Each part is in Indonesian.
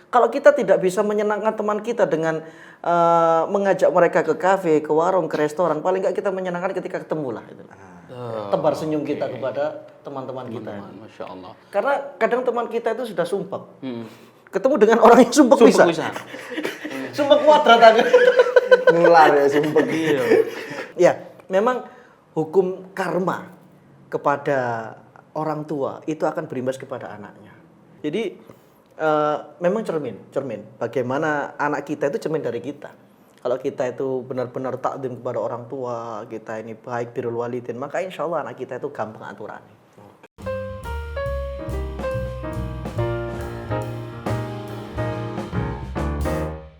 Kalau kita tidak bisa menyenangkan teman kita dengan mengajak mereka ke kafe, ke warung, ke restoran, paling nggak kita menyenangkan ketika ketemu lah. Itu. Tebar senyum kita kepada teman-teman kita. Masya Allah. Karena kadang teman kita itu sudah sumpek. Ketemu dengan orang yang sumpek bisa. Sumpek kuadrat agak. Nular ya sumpek. Ya, memang hukum karma kepada orang tua itu akan berimbas kepada anaknya. Jadi memang cermin. Bagaimana anak kita itu cermin dari kita. Kalau kita itu benar-benar takdim kepada orang tua, kita ini baik birrul walidin, maka insya Allah anak kita itu gampang aturannya.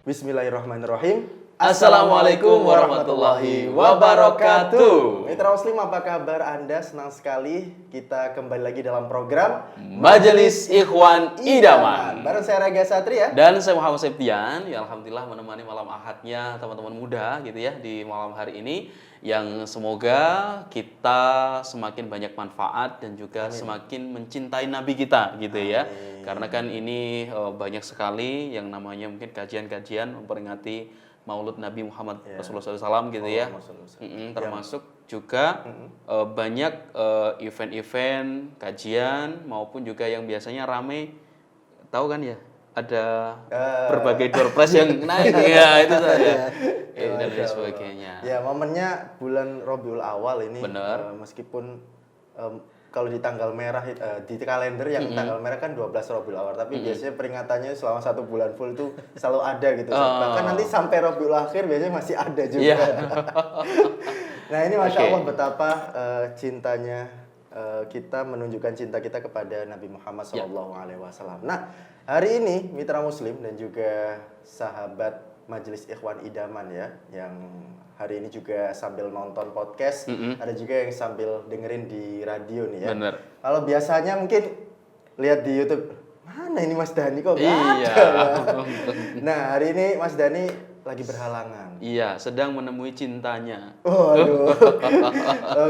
Bismillahirrahmanirrahim. Assalamualaikum warahmatullahi wabarakatuh. Mitra Muslim, apa kabar Anda? Senang sekali kita kembali lagi dalam program Majelis Ikhwan Idaman. Bareng saya Raga Satria Dan saya Muhammad Septian. Ya alhamdulillah menemani malam ahadnya teman-teman muda gitu ya di malam hari ini, yang semoga kita semakin banyak manfaat dan juga semakin mencintai Nabi kita gitu ya. Karena kan ini banyak sekali yang namanya mungkin kajian-kajian memperingati Maulud Nabi Muhammad Rasulullah SAW gitu ya. Termasuk juga banyak event-event, kajian maupun juga yang biasanya rame, tahu kan ya? Ada berbagai door prize yang naik ya, itu saja. Dan lain sebagainya. Ya, momennya bulan Rabiul Awal ini. Benar. Meskipun kalau di tanggal merah di kalender yang tanggal merah kan 12 Rabiul Awal, tapi biasanya peringatannya selama 1 bulan full itu selalu ada gitu. Bahkan nanti sampai Rabiul Akhir biasanya masih ada juga. Nah, ini Masya Allah betapa cintanya kita menunjukkan cinta kita kepada Nabi Muhammad SAW. Nah, hari ini mitra Muslim dan juga sahabat Majelis Ikhwan Idaman ya, yang hari ini juga sambil nonton podcast, ada juga yang sambil dengerin di radio nih ya. Bener. Kalau biasanya mungkin lihat di YouTube, mana ini Mas Dhani kok nggak Iya. ada. Nah, hari ini Mas Dhani lagi berhalangan. Iya, sedang menemui cintanya. Waduh.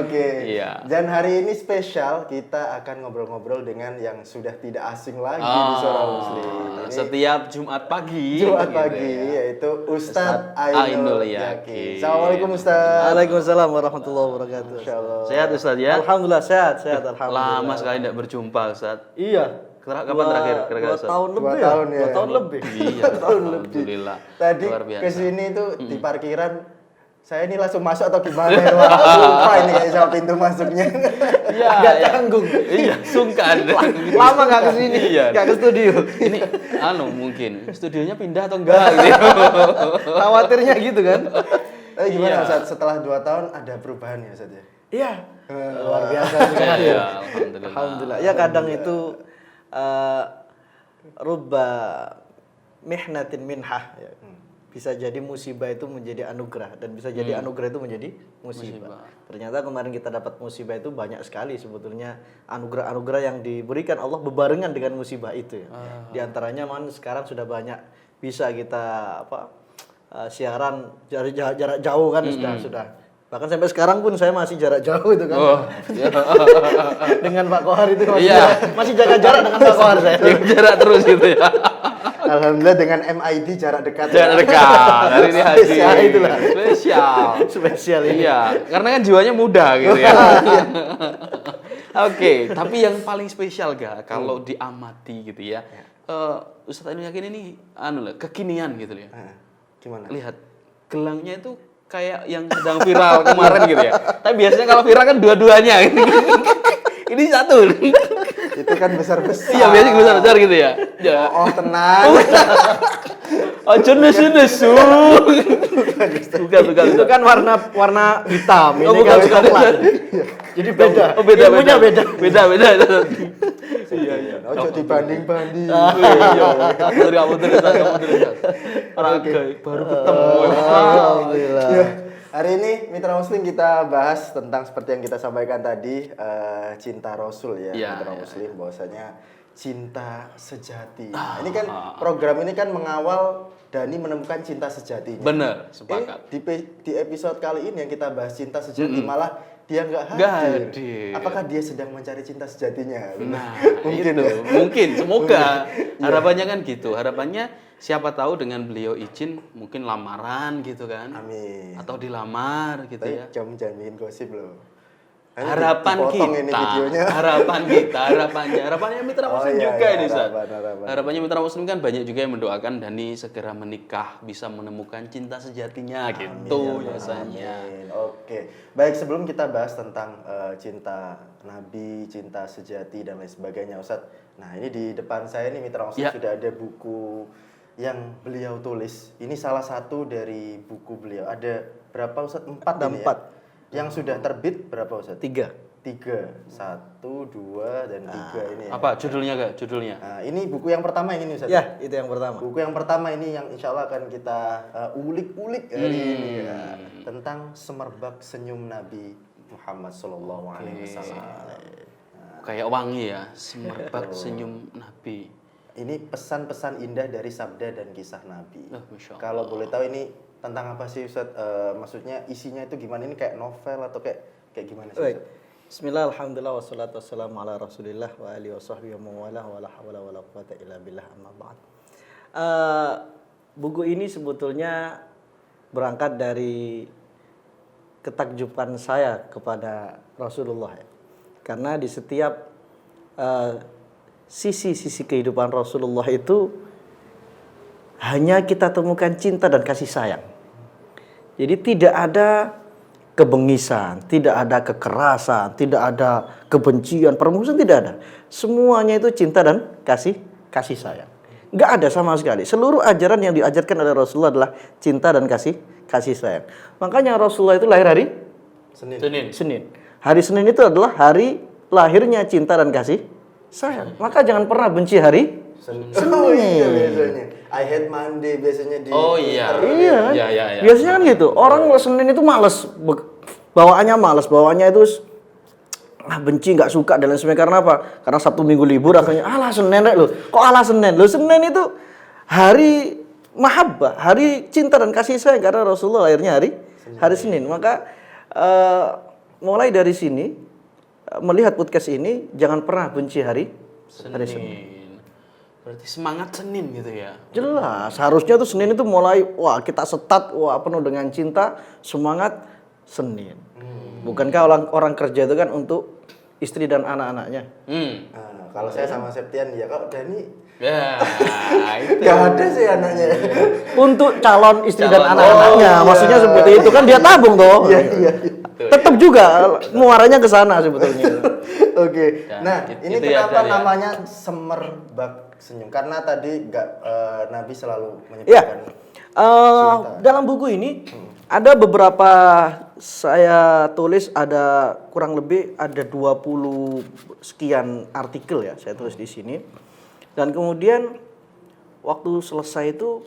Oke. Iya. Dan hari ini spesial, kita akan ngobrol-ngobrol dengan yang sudah tidak asing lagi di Suara Muslim. Ini Setiap Jumat pagi. Jumat gitu pagi, ya. yaitu Ustadz Ainul Ainul Yakin. Yakin. Assalamualaikum Ustadz. Waalaikumsalam warahmatullahi wabarakatuh. Masya Allah. Sehat Ustaz ya? Alhamdulillah sehat alhamdulillah. Lama sekali tidak berjumpa Ustaz. Iya. Kapan terakhir kira-kira, Ustaz? 2 tahun lebih. 2 tahun ya. 2 tahun lebih. Iya, alhamdulillah. Tadi Luar biasa. kesini tuh di parkiran, saya ini langsung masuk atau gimana? Wah, lupa ini kayak sama pintu masuknya. Iya, Agak iya. canggung. Iya, sungkan. Lama nggak kesini, Iya. nggak ke studio. Ini mungkin studionya pindah atau enggak gitu. Khawatirnya gitu kan? Tapi gimana Iya. Ustadz, setelah 2 tahun ada perubahan ya Ustadz ya? Iya. Luar biasa sekali. Iya, alhamdulillah. Alhamdulillah. Ya kadang itu rubba mihnatin minhah ya. Bisa jadi musibah itu menjadi anugerah dan bisa jadi anugerah itu menjadi musibah. Ternyata kemarin kita dapat musibah itu banyak sekali sebetulnya anugerah-anugerah yang diberikan Allah bebarengan dengan musibah itu ya. Di antaranya sekarang sudah banyak bisa kita siaran jarak jauh kan sudah. Bahkan sampai sekarang pun saya masih jarak jauh itu kan. Dengan Pak Kohar itu masih jaga jarak dengan Pak Kohar saya. Jaga jarak terus gitu ya. Alhamdulillah dengan MID jarak dekat. Jarak dekat. Hari ini haji. Spesial itulah. Spesial Ini. Iya, karena kan jiwanya muda gitu ya. Oke, tapi yang paling spesial kalau diamati gitu ya. Ustadz Ainul Yakin ini kekinian gitu ya. Gimana? Lihat gelangnya itu kayak yang sedang viral kemarin gitu ya. Tapi biasanya kalau viral kan dua-duanya. Ini satu. Itu kan besar-besar. Iya, biasanya besar-besar gitu ya. Oh, tenang. Ojo nesu-nesu. Bukan. Itu kan warna hitam, ini bukan, kan bukan. coklat. Jadi beda. Oh, beda. Ilmunya beda. Beda. Iya. Ojo dibanding-banding. Kamu terus. Baru ketemu. Alhamdulillah. Ya, hari ini Mitra Muslim kita bahas tentang seperti yang kita sampaikan tadi, cinta Rasul ya, Iya, Mitra iya, Muslim, bahwasanya cinta sejati. Nah, ini kan program ini kan mengawal Dani menemukan cinta sejatinya. Bener, sepakat. Di episode kali ini yang kita bahas cinta sejati malah dia nggak Nggak hadir. hadir. Apakah dia sedang mencari cinta sejatinya? Nah, Mungkin itu. ya? Mungkin, semoga. Harapannya kan gitu. Harapannya siapa tahu dengan beliau izin mungkin lamaran gitu kan. Amin. Atau dilamar gitu Tapi ya. jangan bikin gosip loh. Nanti Harapan dipotong ini kita, videonya. harapannya mitra muslim iya, juga iya, ini Ustaz. harapan. Harapannya mitra muslim kan banyak juga yang mendoakan Dani segera menikah, bisa menemukan cinta sejatinya gitu biasanya. Amin. Oke, baik sebelum kita bahas tentang cinta Nabi, cinta sejati dan lain sebagainya, Ustadz. Nah ini di depan saya nih Mitra Ustadz sudah ada buku yang beliau tulis. Ini salah satu dari buku beliau. Ada berapa Ustadz? 4 Ada ini 4. ya? Yang sudah terbit berapa Ustadz? 3. 3, 1, 2, dan 3 ini ya. Apa judulnya gak? Judulnya? Nah, ini buku yang pertama yang ini Ustadz. Ya, itu yang pertama. Buku yang pertama ini yang insya Allah akan kita ulik-ulik hari ini ya. Tentang semerbak senyum Nabi Muhammad Sallallahu Alaihi Wasallam. Kayak wangi ya, semerbak senyum Nabi. Ini pesan-pesan indah dari sabda dan kisah Nabi. Masya Allah. Kalau boleh tahu ini tentang apa sih Ustadz? Maksudnya isinya itu gimana? Ini kayak novel atau kayak gimana sih Baik. Ustadz? Bismillah, alhamdulillah, wassalatu wassalamu ala rasulillah wa alihi wa sahbihi wa mawalah wa la hawla wa la quwata illa billah amma ba'd. Buku ini sebetulnya berangkat dari ketakjuban saya kepada Rasulullah ya. Karena di setiap sisi-sisi kehidupan Rasulullah itu hanya kita temukan cinta dan kasih sayang. Jadi tidak ada kebengisan, tidak ada kekerasan, tidak ada kebencian, permusuhan, tidak ada. Semuanya itu cinta dan kasih sayang. Nggak ada sama sekali. Seluruh ajaran yang diajarkan oleh Rasulullah adalah cinta dan kasih sayang. Makanya Rasulullah itu lahir hari Senin. Hari Senin itu adalah hari lahirnya cinta dan kasih sayang. Maka jangan pernah benci hari Senin. Oh iya biasanya. I hate Monday biasanya di Oh iya. Iya. Biasanya kan gitu. Orang Senin itu males, bawaannya itu benci, nggak suka dan lain sebagainya. Karena apa? Karena Sabtu Minggu libur akhirnya alah Senin rek lo. Kok alah Senin? Lo Senin itu hari mahabbah, hari cinta dan kasih sayang karena Rasulullah lahirnya hari Senin. Maka mulai dari sini melihat podcast ini jangan pernah benci hari Senin. Berarti semangat Senin gitu ya. Jelas, harusnya tuh Senin itu mulai kita setat, penuh dengan cinta, semangat Senin. Bukankah orang kerja itu kan untuk istri dan anak-anaknya? Nah, kalau saya sama Septian ya, kalau Dani Ya, itu. nggak ada sih anaknya. Untuk calon istri dan anak-anaknya, maksudnya seperti itu kan dia tabung toh. Iya. Tetap juga muaranya ke sana sebetulnya. Oke. Dan Nah, ini itu ya, kenapa Dan, ya. namanya semerbak senyum? Karena tadi Nabi selalu Ya, menyebutkan dalam buku ini ada beberapa saya tulis, ada kurang lebih ada 20 sekian artikel ya saya tulis di sini. Dan kemudian waktu selesai itu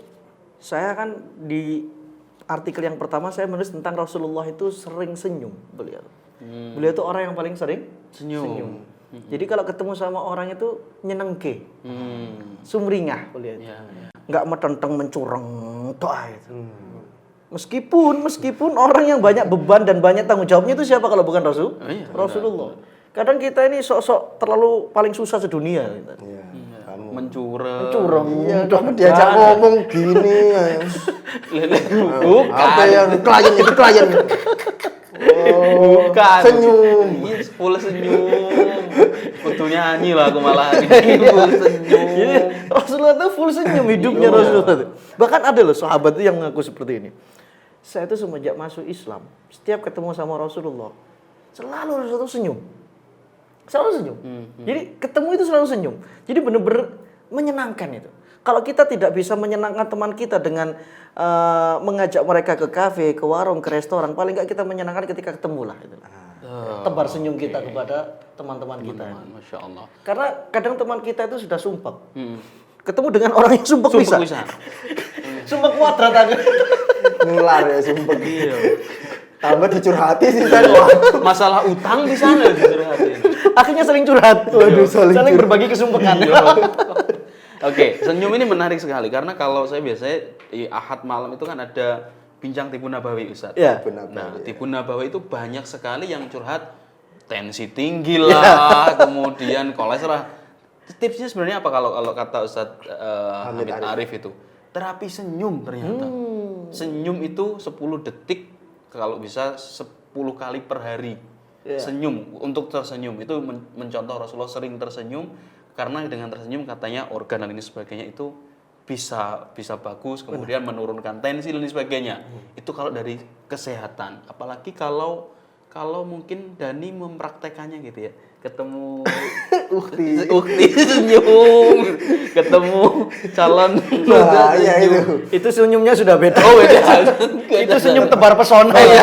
saya kan di artikel yang pertama saya menulis tentang Rasulullah itu sering senyum beliau. Beliau itu orang yang paling sering senyum. Jadi kalau ketemu sama orang itu nyenengke. Sumringah beliau. Nggak metenteng mencurang doa itu. Meskipun orang yang banyak beban dan banyak tanggung jawabnya itu siapa kalau bukan Rasulullah. Kadang kita ini sok-sok terlalu paling susah sedunia. Iya. Mencurang. Iya, kamu diajak ngomong gini. Bukan. Apa yang klien? Bukan. Senyum. Iya, full senyum. Kudu nyanyi lah aku malah. Full senyum. Jadi Rasulullah itu full senyum hidupnya Rasulullah itu. Bahkan ada loh sahabat itu yang mengaku seperti ini. Saya itu semenjak masuk Islam, setiap ketemu sama Rasulullah, selalu Rasulullah senyum. Selalu senyum. Jadi ketemu itu selalu senyum. Jadi benar-benar menyenangkan itu. Kalau kita tidak bisa menyenangkan teman kita dengan mengajak mereka ke kafe, ke warung, ke restoran, paling nggak kita menyenangkan ketika ketemu lah. Itu. Tebar senyum kita kepada teman-teman kita. Masya Allah. Karena kadang teman kita itu sudah sumpah. Ketemu dengan orang yang sumpah bisa. Sumpah kuadrat aja. Nular ya sumpah. Iya. tambah dicurhati sih saya. Masalah utang di sana dicurhatin. Akhirnya saling curhat. Waduh, saling berbagi kesumpengan. Oke, senyum ini menarik sekali karena kalau saya biasanya di Ahad malam itu kan ada bincang Tibu Nabawi Ustaz. Iya. Nah, Tibu Nabawi itu banyak sekali yang curhat tensi tinggi lah, kemudian kolesterol. Tipsnya sebenarnya apa kalau kata Ustaz Hamid Arif itu? Terapi senyum ternyata. Senyum itu 10 detik kalau bisa 10 kali per hari. Senyum untuk tersenyum itu mencontoh Rasulullah sering tersenyum karena dengan tersenyum katanya organ dan ini sebagainya itu bisa bagus, kemudian menurunkan tensi dan sebagainya. Itu kalau dari kesehatan. Apalagi kalau mungkin Dani mempraktekannya gitu ya. Ketemu ukti senyum, ketemu calon Nah, ya itu. Itu senyumnya sudah beda. Oh, beda. Itu senyum tebar pesona ya.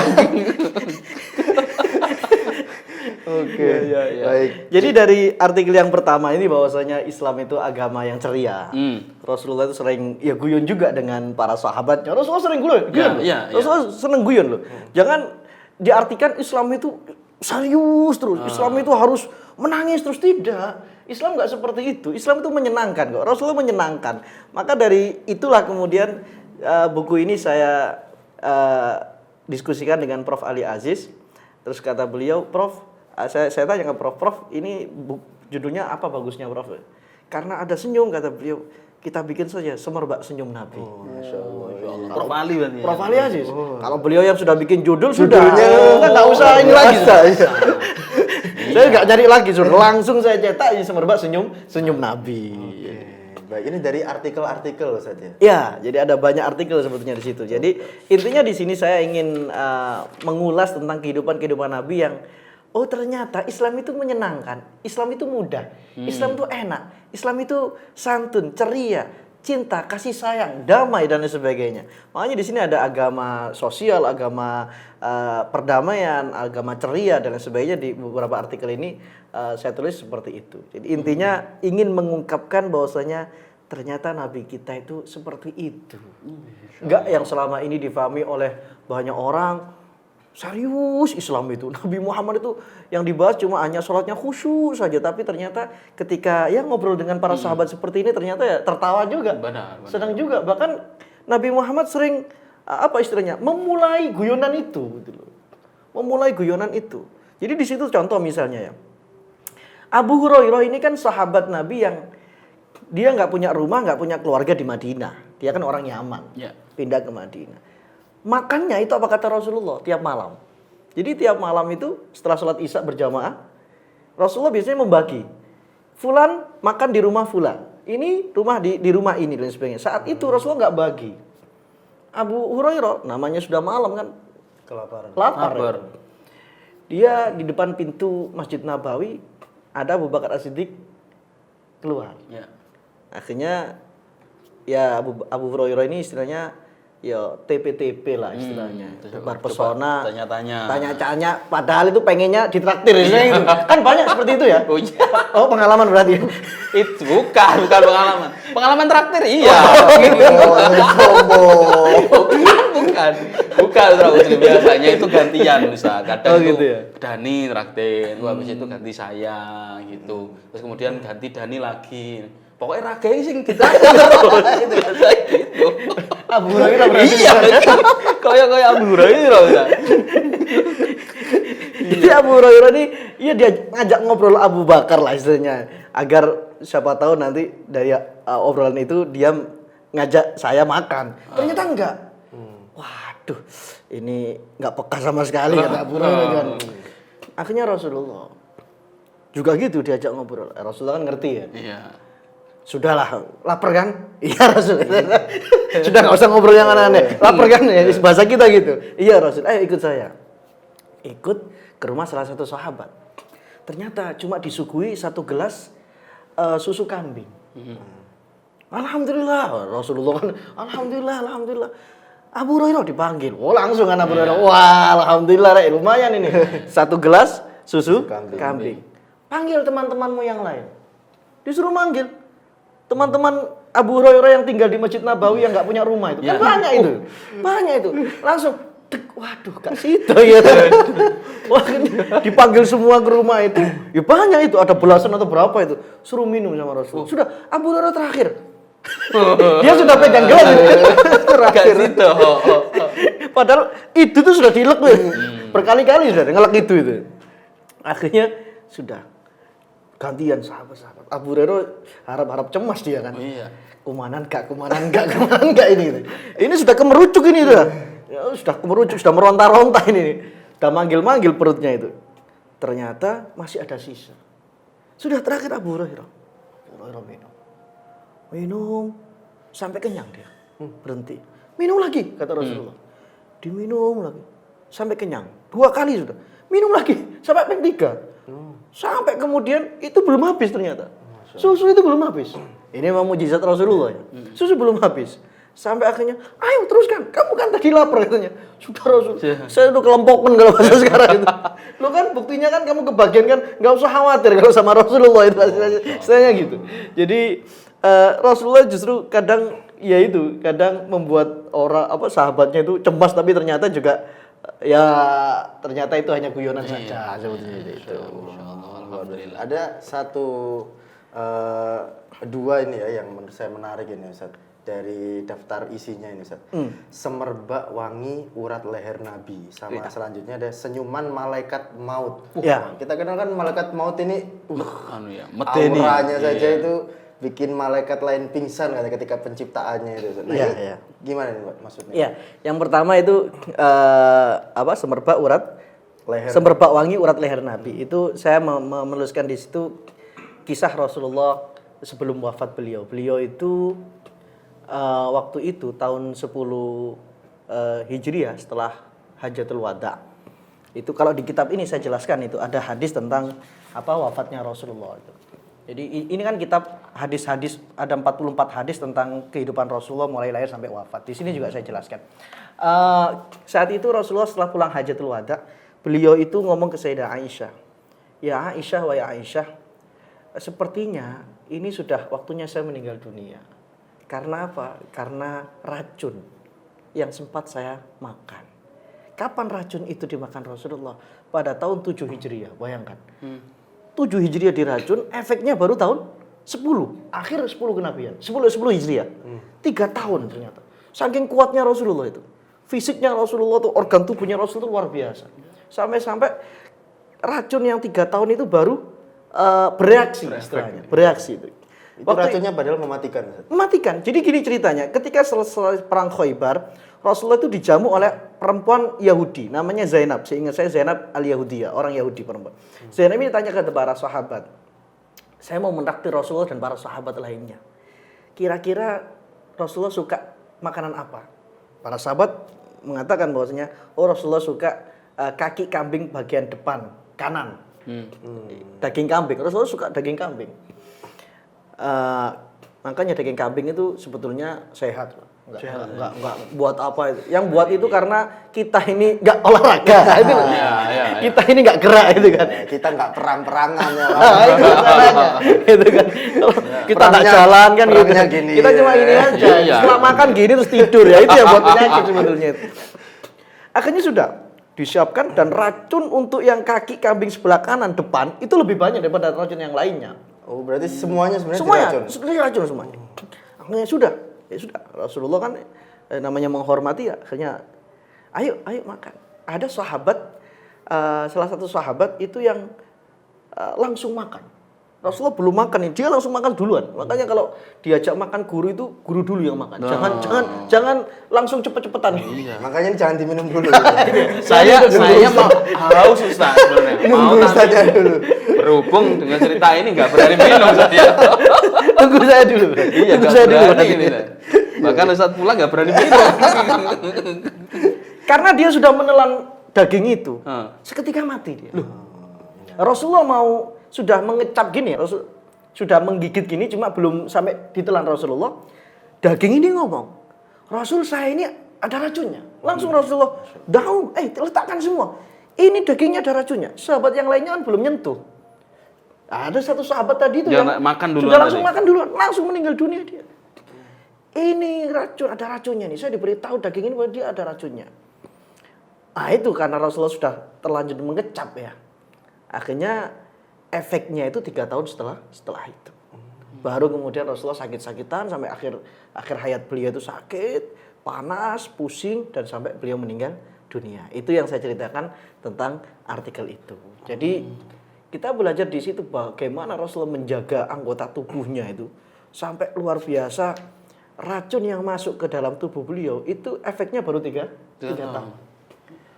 Oke. Iya. Baik. Jadi dari artikel yang pertama ini bahwasanya Islam itu agama yang ceria. Rasulullah itu sering ya guyon juga dengan para sahabatnya. Rasulullah sering guyon. Iya. Rasulullah seneng guyon loh. Jangan diartikan Islam itu serius terus. Islam itu harus menangis terus, tidak. Islam nggak seperti itu. Islam itu menyenangkan kok. Rasulullah menyenangkan. Maka dari itulah kemudian buku ini saya diskusikan dengan Prof. Ali Aziz. Terus kata beliau, Prof, saya tanya ke Prof, ini judulnya apa bagusnya Prof? Karena ada senyum, kata beliau, kita bikin saja Semerbak Senyum Nabi. Masya Allah. Prof Ali berarti. Prof. Ali Aziz. Kalau beliau yang sudah bikin judul Judulnya sudah, nggak usah ini lagi. Iya. Saya nggak cari lagi, sudah langsung saya cetak ini Semerbak Senyum Nabi. Baik, ini dari artikel-artikel saja. Ya, jadi ada banyak artikel sebetulnya di situ. Jadi intinya di sini saya ingin mengulas tentang kehidupan Nabi yang ternyata Islam itu menyenangkan, Islam itu mudah, Islam itu enak, Islam itu santun, ceria, cinta, kasih sayang, damai dan lain sebagainya. Makanya di sini ada agama sosial, agama perdamaian, agama ceria dan lain sebagainya. Di beberapa artikel ini saya tulis seperti itu. Jadi intinya ingin mengungkapkan bahwasanya ternyata Nabi kita itu seperti itu. Enggak yang selama ini difahami oleh banyak orang. Serius Islam itu. Nabi Muhammad itu yang dibahas cuma hanya sholatnya khusyuk saja. Tapi ternyata ketika ngobrol dengan para sahabat seperti ini ternyata ya tertawa juga. Benar. Senang juga. Bahkan Nabi Muhammad sering memulai guyonan itu. Gitu loh. Memulai guyonan itu. Jadi di situ contoh misalnya ya. Abu Hurairah ini kan sahabat Nabi yang dia nggak punya rumah, nggak punya keluarga di Madinah. Dia kan orang Yaman. Ya. Pindah ke Madinah. Makannya itu apa kata Rasulullah tiap malam. Jadi tiap malam itu setelah sholat isya berjamaah, Rasulullah biasanya membagi. Fulan makan di rumah Fulan. Ini rumah di rumah ini dan sebagainya. Saat itu Rasulullah nggak bagi. Abu Hurairah namanya sudah malam kan. Kelaparan. Lapar. Dia di depan pintu Masjid Nabawi ada Abu Bakar As-Siddiq keluar. Ya. Akhirnya ya Abu Hurairah ini istilahnya ya TP-TP lah istilahnya. Tebar pesona. Tanya-tanya padahal itu pengennya ditraktir istilahnya gitu. Kan banyak seperti itu ya. Oh iya. Oh, pengalaman berarti. Itu bukan pengalaman. Pengalaman traktir iya. Bukan biasanya itu gantian Ustaz. Kadang itu gitu ya? Dani traktir, habis itu ganti saya gitu. Terus kemudian ganti Dani lagi. Pokoknya raga sing ditraktir. Itu biasa gitu. Abu Hurairah berarti. Iya. Kayak Abu Hurairah. Jadi Abu Hurairah ini dia ngajak ngobrol Abu Bakar lah istilahnya agar siapa tahu nanti dari obrolan itu dia ngajak saya makan. Ternyata enggak. Waduh, ini enggak peka sama sekali kata Abu Hurairah. Akhirnya Rasulullah juga gitu diajak ngobrol. Rasulullah kan ngerti ya. Iya. Sudahlah, lapar kan? Iya Rasul. Sudah nggak usah ngobrol yang aneh-aneh. Lapar kan? Ya, bahasa kita gitu. Iya Rasul. Ikut saya. Ikut ke rumah salah satu sahabat. Ternyata cuma disuguhi 1 gelas susu kambing. Alhamdulillah. Rasulullah kan, alhamdulillah. Abu Hurairah dipanggil. Oh langsung kan Abu Hurairah. Wah alhamdulillah lumayan ini. 1 gelas susu kambing. Panggil teman-temanmu yang lain. Disuruh manggil. Teman-teman Abu Hurairah yang tinggal di Masjid Nabawi yang nggak punya rumah itu. Kan banyak itu. Banyak itu. Langsung Waduh, Kak Sito ya. Wah, dipanggil semua ke rumah itu. Ya banyak itu, ada belasan atau berapa itu. Suruh minum sama Rasul. Sudah, Abu Hurairah terakhir. Dia sudah pegang gelas terakhir. Gitu. Padahal itu tuh sudah dilek tuh. Berkali-kali sudah ngelek itu. Akhirnya sudah gantian sahabat-sahabat. Abu Hurairah harap-harap cemas dia kan. Iya. Kumanan enggak ini gitu. Ini sudah kemerucuk ini sudah. Ya, sudah kemerucuk, sudah meronta-ronta ini. Sudah manggil-manggil perutnya itu. Ternyata masih ada sisa. Sudah terakhir Abu Hurairah. Abu Hurairah minum sampai kenyang dia. Berhenti. Minum lagi kata Rasulullah. Diminum lagi sampai kenyang. 2 kali sudah. Minum lagi sampai yang 3. Sampai kemudian itu belum habis ternyata. Susu itu belum habis. Ini memang mujizat Rasulullah ya. Susu belum habis. Sampai akhirnya, ayo teruskan. Kamu kan tadi lapar katanya. Sudah Rasul. Saya udah kelompokan kalau bahasa sekarang itu. Lo kan buktinya kan kamu kebagian kan. Nggak usah khawatir kalau sama Rasulullah itu. Istilahnya gitu. Jadi Rasulullah justru kadang ya itu. Kadang membuat orang sahabatnya itu cemas. Tapi ternyata juga ya ternyata itu hanya guyonan saja. Sebetulnya itu. Alhamdulillah. Ada satu dua ini ya yang menurut saya menarik ini Ustaz. Dari daftar isinya ini Ustaz. Semerbak wangi urat leher Nabi. Sama selanjutnya ada senyuman malaikat maut. Ya. Kita kenal kan malaikat maut ini Medeni. auranya saja itu bikin malaikat lain pingsan ketika penciptaannya itu. Nah, Iya. gimana nih Pak maksudnya? Ya, yang pertama itu semerbak urat Leher. semerbak wangi urat leher Nabi. Itu saya menuliskan di situ kisah Rasulullah sebelum wafat beliau. Beliau itu waktu itu tahun 10 Hijriah setelah Hajatul Wada. Itu kalau di kitab ini saya jelaskan itu ada hadis tentang wafatnya Rasulullah itu. Jadi ini kan kitab hadis-hadis, ada 44 hadis tentang kehidupan Rasulullah mulai lahir sampai wafat. Di sini juga saya jelaskan. Saat itu Rasulullah setelah pulang Hajatul Wada, beliau itu ngomong ke Sayyidah Aisyah. Ya Aisyah, wahai Aisyah, sepertinya ini sudah waktunya saya meninggal dunia. Karena apa? Karena racun yang sempat saya makan. Kapan racun itu dimakan Rasulullah? Pada tahun 7 Hijriah, bayangkan. 7 Hijriah diracun, efeknya baru tahun 10. Akhir 10 kenabian. 10 Hijriah. 3 tahun ternyata. Saking kuatnya Rasulullah itu. Fisiknya Rasulullah tuh, organ tubuhnya Rasulullah itu luar biasa. Sampai-sampai racun yang 3 tahun itu baru bereaksi istilahnya. Bereaksi itu. Itu racunnya padahal mematikan. Mematikan. Jadi gini ceritanya, ketika selesai perang Khaybar, Rasulullah itu dijamu oleh perempuan Yahudi, namanya Zainab. Seingat saya Zainab al-Yahudiyah, orang Yahudi perempuan. Zainab ini tanya ke para sahabat, saya mau menraktir Rasulullah dan para sahabat lainnya. Kira-kira Rasulullah suka makanan apa? Para sahabat mengatakan bahwasanya, Rasulullah suka kaki kambing bagian depan kanan. Daging kambing. Rasulullah suka daging kambing. Makanya daging kambing itu sebetulnya sehat. Enggak buat apa itu. Yang buat itu karena kita ini enggak olahraga itu. Kita ini enggak gerak itu kan. Kita enggak perang-perangan ya. Itu masalahnya. Gitu kan. Kalau kita enggak jalan kan gitu. Gini, Kita cuma gini aja. Setelah makan gini terus tidur ya. Itu yang buat penyakit sebetulnya itu. Akhirnya sudah disiapkan dan racun untuk yang kaki kambing sebelah kanan depan itu lebih banyak daripada racun yang lainnya. Oh, berarti semuanya sebenarnya diracun. Semuanya racun semuanya. Akhirnya sudah. Ya sudah, Rasulullah kan namanya menghormati ya, akhirnya ayo makan. Ada sahabat, salah satu sahabat itu yang langsung makan. Rasulullah belum makan nih, dia langsung makan duluan. Makanya kalau diajak makan guru itu guru dulu yang makan. Jangan langsung cepet-cepetan. Iya. Makanya jangan diminum dulu. Saya mau haus Ustaz sebenarnya. Mau saja dulu. Berhubung dengan cerita ini nggak berani minum saya. Tunggu saya dulu. Iya, nggak berani ini. Bahkan Ustaz pulang nggak berani minum. Karena dia sudah menelan daging itu, seketika mati dia. Rasulullah sudah mengecap gini, sudah menggigit gini, cuma belum sampai ditelan Rasulullah. Daging ini ngomong, Rasul saya ini ada racunnya. Langsung Rasulullah, letakkan semua. Ini dagingnya ada racunnya. Sahabat yang lainnya kan belum nyentuh. Ada satu sahabat tadi itu yang makan duluan sudah langsung makan duluan, langsung meninggal dunia dia. Ini racun, ada racunnya nih. Saya diberitahu daging ini bahwa dia ada racunnya. Nah itu karena Rasulullah sudah terlanjur mengecap ya. Akhirnya efeknya itu 3 tahun setelah itu. Baru kemudian Rasulullah sakit-sakitan sampai akhir hayat beliau itu sakit, panas, pusing dan sampai beliau meninggal dunia. Itu yang saya ceritakan tentang artikel itu. Jadi kita belajar di situ bagaimana Rasulullah menjaga anggota tubuhnya itu sampai luar biasa. Racun yang masuk ke dalam tubuh beliau itu efeknya baru 3 tahun.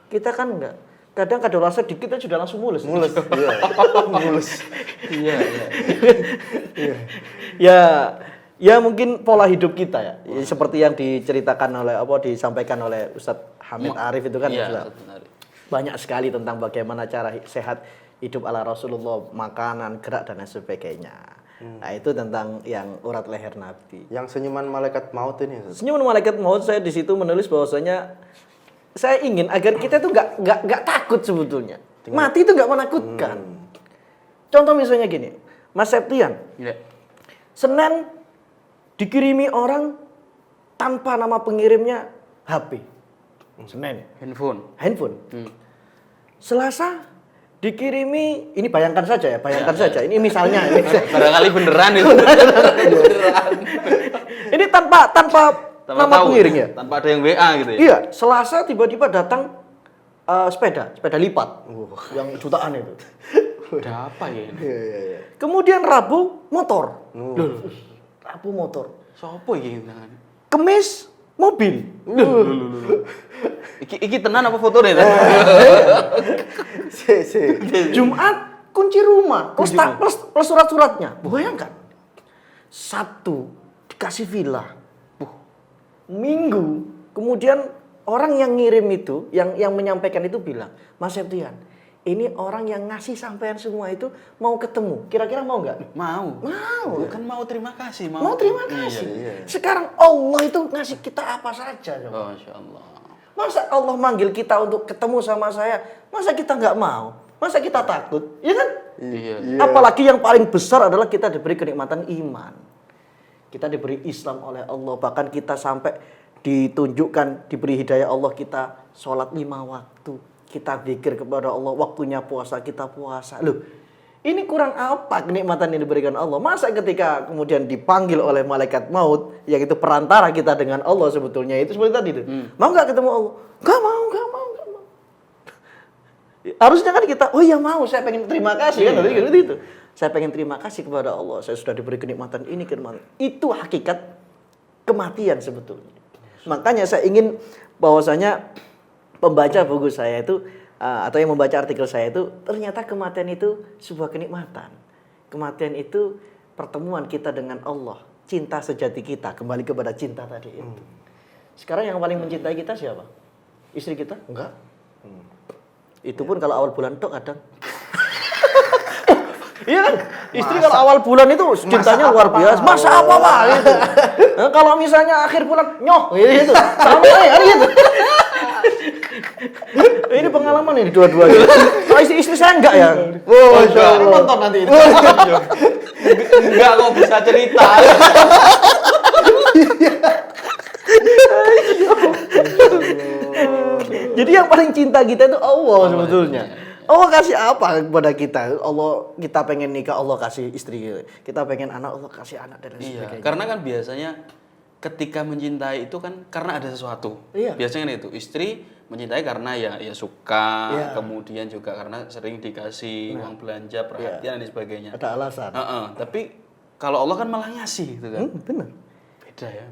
Kita kan enggak. Kadang kadaluarsa dikit aja sudah langsung mulus. Mulus. Iya. Mulus. Iya. Ya mungkin pola hidup kita ya. Seperti yang diceritakan oleh disampaikan oleh Ustadz Hamid Arif itu kan Iya, banyak sekali tentang bagaimana cara sehat hidup ala Rasulullah, makanan, gerak dan lain sebagainya. Nah, itu tentang yang urat leher Nabi. Yang senyuman malaikat maut ini. Senyuman malaikat maut, saya di situ menulis bahwasanya saya ingin agar kita itu nggak takut sebetulnya. Mati itu nggak menakutkan. Contoh misalnya gini, Mas Septian, Senin dikirimi orang tanpa nama pengirimnya HP, Senin, handphone. Selasa dikirimi, ini bayangkan saja, ini misalnya. Barangkali beneran itu. Ini tanpa nama pengirimnya. Tanpa ada yang WA gitu ya. Iya, Selasa tiba-tiba datang sepeda lipat, yang jutaan itu. Ada apa ya ini? Iya. Kemudian Rabu motor, Rabu motor. Sopo iki tangan? Kemis mobil. Iki tenan apa foto deh? Jumat kunci rumah plus surat-suratnya. Bayangkan. Sabtu dikasih villa. Minggu kemudian orang yang ngirim itu, yang menyampaikan itu bilang, Mas Septian, ini orang yang ngasih sampean semua itu mau ketemu. Kira-kira mau nggak? Mau. Kan mau terima kasih. Mau terima kasih. Iya. Sekarang Allah itu ngasih kita apa saja. Oh, Masya Allah. Masa Allah manggil kita untuk ketemu sama saya, masa kita nggak mau? Masa kita takut? Ya kan? Iya. Apalagi yang paling besar adalah kita diberi kenikmatan iman. Kita diberi Islam oleh Allah. Bahkan kita sampai ditunjukkan, diberi hidayah Allah, kita sholat 5 waktu. Kita zikir kepada Allah, waktunya puasa, kita puasa. Loh, ini kurang apa kenikmatan yang diberikan Allah? Masa ketika kemudian dipanggil oleh malaikat maut, yang itu perantara kita dengan Allah sebetulnya, itu seperti tadi tuh. Mau nggak ketemu Allah? Nggak mau. Harusnya kan kita, oh ya mau, saya pengen terima kasih kan, itu. Saya pengen terima kasih kepada Allah, saya sudah diberi kenikmatan ini, kenikmatan. Itu hakikat kematian sebetulnya. Makanya saya ingin bahwasanya pembaca buku saya itu atau yang membaca artikel saya itu, ternyata kematian itu sebuah kenikmatan. Kematian itu pertemuan kita dengan Allah, cinta sejati kita, kembali kepada cinta tadi itu. Sekarang yang paling mencintai kita siapa? Istri kita? Enggak. Itu pun kalau awal bulan tok kadang. Iya kan? Istri kalau awal bulan itu cintanya luar biasa. Masa apa Pak? Gitu. Nah, kalau misalnya akhir bulan nyoh gitu. Sama kan gitu. Ini pengalaman ini dua-duanya. Kalau istri saya enggak ya. Oh, nonton nanti itu. Enggak kok bisa cerita. Jadi yang paling cinta kita itu Allah sebetulnya. Allah kasih apa kepada kita? Allah, kita pengen nikah, Allah kasih istri. Kita pengen anak, Allah kasih anak dan lain sebagainya. Karena kan biasanya ketika mencintai itu kan karena ada sesuatu. Iya. Biasanya kan itu istri mencintai karena ya suka, kemudian juga karena sering dikasih uang belanja, perhatian dan sebagainya. Ada alasan. Tapi kalau Allah kan malah ngasih gitu kan. Benar. Beda ya.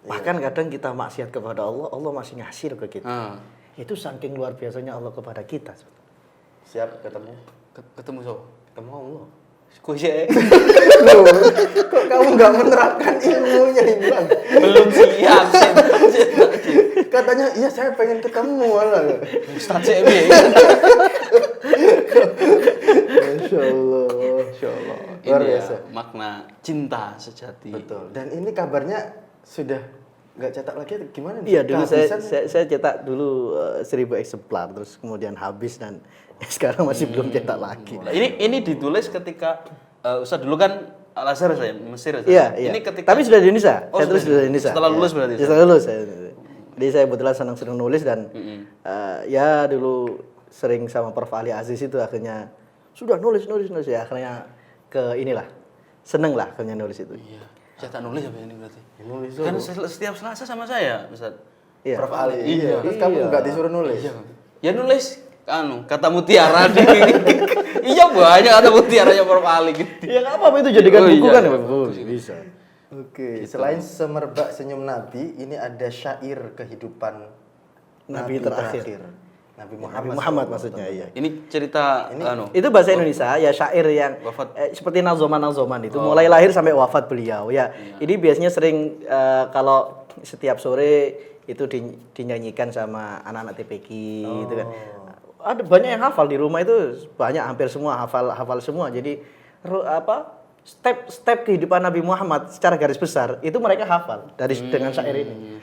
Bahkan kadang kita maksiat kepada Allah, Allah masih ngasih ke kita. Itu saking luar biasanya Allah kepada kita. Siap ketemu. Ketemu so. Ketemu Allah. Kok sih? Kok kamu nggak menerapkan ilmunya Imran? Belum siap. Katanya iya saya pengen ketemu malah. Ustaz CB. Masya Allah. Luar Ini biasa. ya, makna cinta sejati. Betul. Dan ini kabarnya sudah nggak cetak lagi gimana nih? Iya, dulu Kehabisan? saya cetak dulu 1000 eksemplar, terus kemudian habis dan sekarang masih belum cetak lagi. Ini ditulis ketika Ustaz dulu kan Al-Azhar saya Mesir. Iya. Ini ketika Tapi sudah di Indonesia. Oh, saya tulis sudah di Indonesia. setelah lulus berarti? Setelah lulus saya. Jadi saya kebetulan senang nulis dan ya dulu sering sama Prof. Ali Aziz itu akhirnya sudah nulis ya akhirnya ke inilah seneng lah akhirnya nulis itu. Iya. Saya tak nulis apa ini berarti? Nulis Kan setiap Selasa sama saya, Ustaz. Iya. Prof. Ali. Iya. Terus kamu nggak disuruh nulis? Ya nulis kata mutiara di iya banyak kata mutiaranya Prof. Ali gitu. Ya nggak apa-apa itu jadikan Oh, buku iya. kan ya. Oh, bisa. Oke, selain semerbak senyum Nabi, ini ada syair kehidupan Nabi terakhir. Nabi Nabi Muhammad. Muhammad maksudnya iya. Ini cerita Itu bahasa Indonesia ya syair yang Wafat. seperti nazoman itu mulai lahir sampai wafat beliau ya. Ini biasanya sering kalau setiap sore itu dinyanyikan sama anak-anak TPQ gitu kan. Ada banyak yang hafal di rumah itu banyak hampir semua hafal semua. Jadi step kehidupan Nabi Muhammad secara garis besar itu mereka hafal dengan syair ini.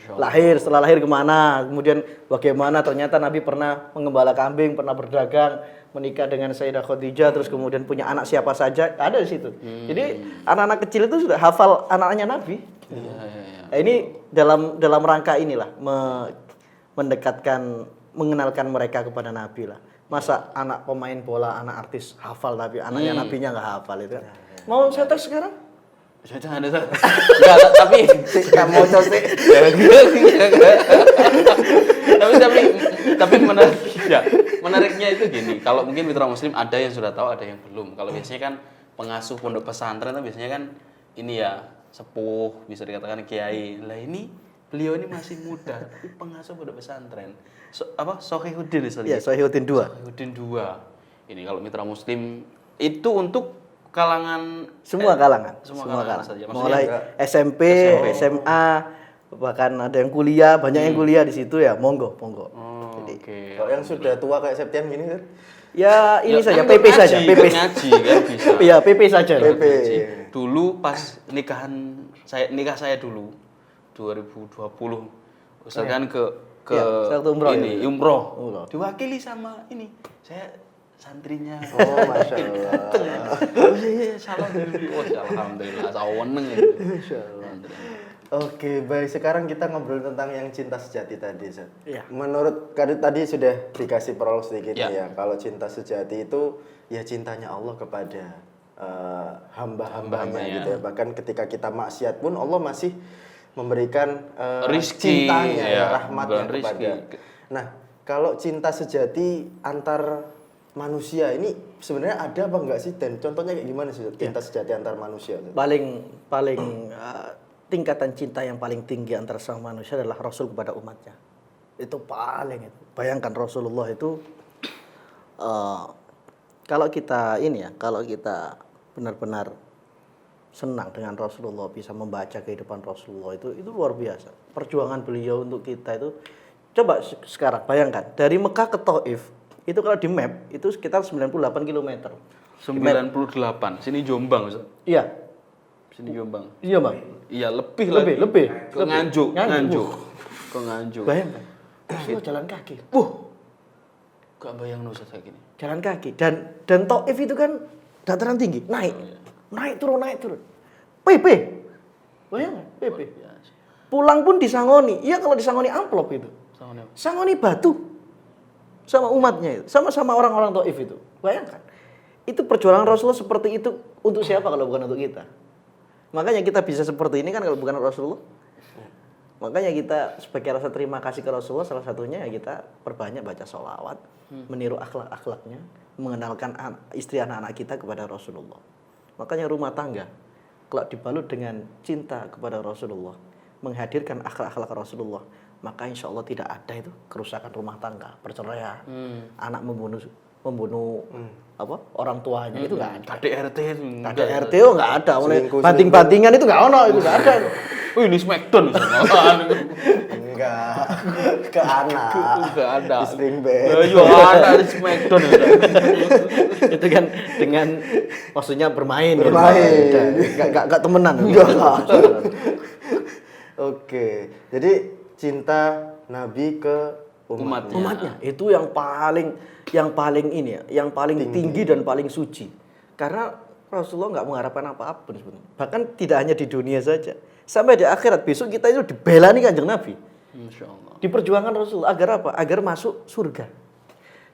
Setelah lahir kemana, kemudian bagaimana ternyata Nabi pernah mengembala kambing, pernah berdagang, menikah dengan Sayyidah Khadijah, terus kemudian punya anak siapa saja ada di situ. Jadi anak-anak kecil itu sudah hafal anak-anaknya Nabi. Iya. Nah, ini dalam rangka inilah mendekatkan, mengenalkan mereka kepada Nabi lah. Masa anak pemain bola, anak artis hafal Nabi, anaknya Nabinya nggak hafal itu kan. Mau saya tes sekarang? Jangan ada. Enggak, tapi Kamu sih. tapi menarik ya. Menariknya itu gini, kalau mungkin mitra muslim ada yang sudah tahu, ada yang belum. Kalau biasanya kan pengasuh pondok pesantren itu biasanya kan ini ya sepuh, bisa dikatakan kiai. Lah ini beliau ini masih muda, tapi pengasuh pondok pesantren. Sohihuddin Iya, Sohihuddin 2. Sohihuddin 2. Ini kalau mitra muslim itu untuk kalangan Semua kalangan. semua kalangan saja. Maksudnya Mulai SMP, SMA, bahkan ada yang kuliah, banyak yang kuliah di situ ya. Monggo. Jadi oke. Kalau yang sudah tua kayak Septian gini kan? ya ini Ya, saja kan PP saja, ngaji, PP. kan ngaji kan bisa. Iya, PP saja. PP. Ngaji. Dulu pas nikah saya dulu 2020. Ustaz kan ke Iya, saya waktu umroh ini ya. umroh. Umroh. Diwakili sama ini. Saya santrinya. Oh, Masya Allah. Oh iya, salam dari oh, alhamdulillah, saweneng itu. Oke, baik. Sekarang kita ngobrol tentang yang cinta sejati tadi, Ustaz. Iya. Menurut tadi sudah dikasih prolog sedikit Ya. ya. Kalau cinta sejati itu ya cintanya Allah kepada hamba-hambanya gitu ya. Bahkan ketika kita maksiat pun Allah masih memberikan Rizki, cintanya, ya, rahmatnya bukan kepada. rizki. Nah, kalau cinta sejati antar manusia ini sebenarnya ada apa enggak sih? Dan contohnya kayak gimana sih cinta sejati antar manusia? Ustaz? Paling tingkatan cinta yang paling tinggi antara sang manusia adalah Rasul kepada umatnya. Itu paling itu. Bayangkan Rasulullah itu kalau kita benar-benar senang dengan Rasulullah, bisa membaca kehidupan Rasulullah itu luar biasa. Perjuangan beliau untuk kita itu, coba sekarang bayangkan dari Mekah ke Taif itu kalau di map itu sekitar 98 km. 98. Sini Jombang, Ustaz. Iya, Sini Jombang. iya bang. Iya, lebih ke Nganjuk. Ke Nganjuk. Bayangkan, Rasulullah jalan kaki. Gak bayang Ustaz kayak gini. Jalan kaki dan Taif itu kan dataran tinggi, naik turun. PP, bayangkan PP. Pulang pun disangoni. Iya kalau disangoni amplop itu. Sangoni batu sama umatnya itu, sama orang-orang Taif itu. Bayangkan. Itu perjuangan Rasulullah seperti itu untuk siapa kalau bukan untuk kita? Makanya kita bisa seperti ini kan kalau bukan Rasulullah. Makanya kita sebagai rasa terima kasih ke Rasulullah salah satunya ya kita perbanyak baca sholawat, meniru akhlak-akhlaknya, mengenalkan istri anak-anak kita kepada Rasulullah. Makanya rumah tangga kalau dibalut dengan cinta kepada Rasulullah, menghadirkan akhlak-akhlak Rasulullah, maka insya Allah tidak ada itu kerusakan rumah tangga, perceraian, anak membunuh orang tuanya itu nggak ada. KDRT itu. KDRT nggak ada, mulai Selingkuh. banting-bantingan itu nggak ono, itu nggak ada. Ini Smackdown. Enggak. Ke anak. Enggak ada. Di string band. Iya, ada di Smackdown. Itu kan dengan maksudnya bermain. Bermain. Nggak temenan. Oke. Jadi cinta Nabi ke umatnya. Umatnya itu yang paling ini ya, yang paling tinggi dan paling suci. Karena Rasulullah nggak mengharapkan apapun sebenarnya. Bahkan tidak hanya di dunia saja, sampai di akhirat besok kita itu dibela nih Kanjeng Nabi. Insya Allah. Diperjuangkan Rasulullah agar apa? Agar masuk surga.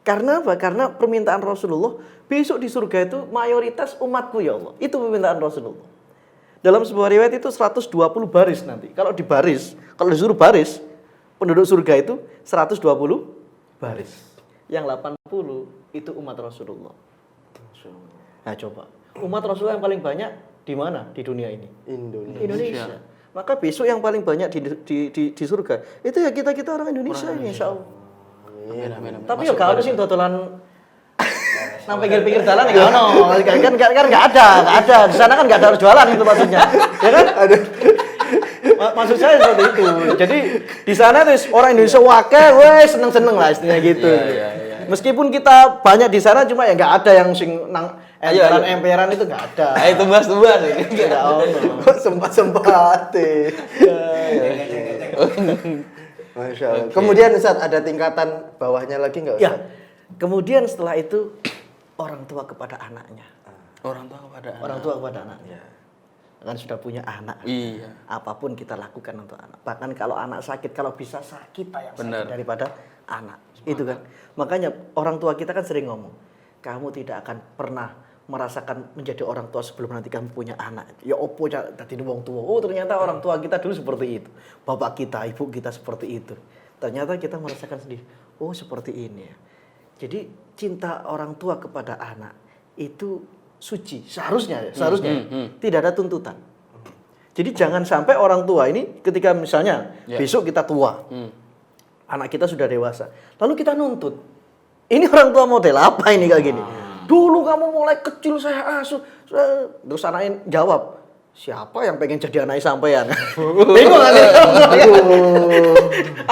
Karena apa? Karena permintaan Rasulullah, besok di surga itu mayoritas umatku ya Allah. Itu permintaan Rasulullah. Dalam sebuah riwayat itu 120 baris nanti. Kalau disuruh baris, penduduk surga itu 120 baris. Yang 80 itu umat Rasulullah. Nah coba, umat Rasulullah yang paling banyak di mana di dunia ini? Indonesia. Maka besok yang paling banyak di surga itu ya kita orang Indonesia ini, insya Allah. Amin. Tapi ya kalau sih totolan nang pinggir-pinggir jalan ya kan nggak ada. Di sana kan nggak ada harus jualan itu maksudnya. Ya kan? Maksud saya seperti itu. Jadi di sana tuh orang Indonesia seneng-seneng lah istilahnya gitu. Iya. Meskipun kita banyak di sana cuma ya nggak ada yang sing nang emperan itu nggak ada. Ayo tumbas ini. Nggak ono. Sempat. Masya Allah. Kemudian Ustaz ada tingkatan bawahnya lagi nggak Ustaz? Ya. Kemudian setelah itu orang tua kepada anaknya. Orang tua kepada anaknya. Kan sudah punya anak. Iya. Apapun kita lakukan untuk anak. Bahkan kalau anak sakit, kalau bisa kita yang sakit daripada anak. Itu kan. Makanya orang tua kita kan sering ngomong, kamu tidak akan pernah merasakan menjadi orang tua sebelum nanti kamu punya anak. Ya opo tadi wong tua. Oh ternyata orang tua kita dulu seperti itu. Bapak kita, ibu kita seperti itu. Ternyata kita merasakan sendiri. Oh seperti ini ya. Jadi cinta orang tua kepada anak itu suci. Seharusnya. Tidak ada tuntutan. Jadi jangan sampai orang tua ini ketika misalnya besok kita tua. Anak kita sudah dewasa. Lalu kita nuntut. Ini orang tua model apa ini kayak gini? Dulu kamu mulai kecil saya asuh. Terus anaknya jawab, siapa yang pengen jadi anak sampean? Bingung kan?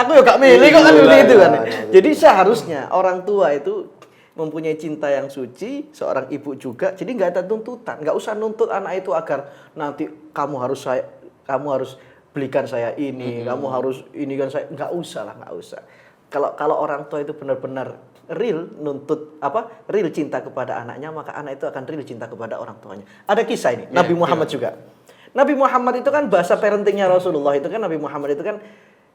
Aku ya gak milih kok kan itu kan. Jadi seharusnya orang tua itu mempunyai cinta yang suci, seorang ibu juga. Jadi nggak ada tuntutan, nggak usah nuntut anak itu agar nanti kamu harus belikan saya ini, kamu harus ini kan saya, nggak usah. Kalau orang tua itu benar-benar real real cinta kepada anaknya, maka anak itu akan real cinta kepada orang tuanya. Ada kisah ini, Nabi Muhammad juga. Nabi Muhammad itu kan bahasa parentingnya Rasulullah itu kan, Nabi Muhammad itu kan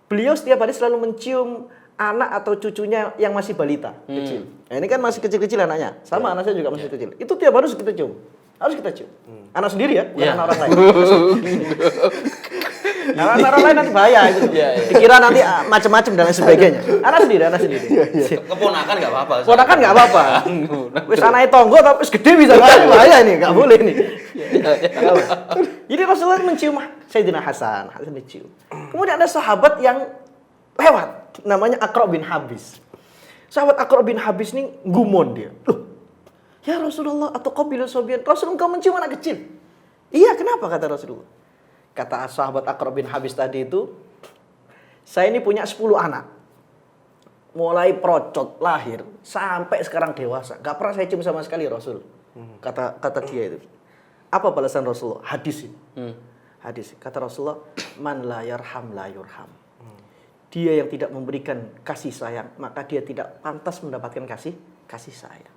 beliau setiap hari selalu mencium anak atau cucunya yang masih balita, kecil. Nah, ini kan masih kecil-kecil anaknya. Sama anak saya juga masih kecil. Itu tiap hari harus kita cium. Anak sendiri ya, bukan anak orang lain. Anak orang lain nanti bahaya itu. Dikira nanti macam-macam dan lain sebagainya. Anak sendiri. Keponakan nggak apa-apa. Keponakan nggak apa-apa. Wis anake tonggo tapi wis gede bisa bahaya nih, nggak boleh nih. Jadi Rasulullah mencium Sayyidina Hasan dicium. Kemudian ada sahabat yang lewat, namanya Aqra bin Habis. Sahabat Aqra bin Habis nih gumon dia. Loh, ya Rasulullah atau qabilu sobian, Rasul engkau mencium anak kecil. Iya, kenapa kata Rasulullah? Kata sahabat Aqra bin Habis tadi itu, saya ini punya 10 anak. Mulai procot lahir sampai sekarang dewasa. Gak pernah saya cium sama sekali Rasul. Kata dia itu. Apa balasan Rasulullah? Hadis ini. Hadis. Kata Rasulullah, man la yarham la yurham. Dia yang tidak memberikan kasih sayang, maka dia tidak pantas mendapatkan kasih sayang.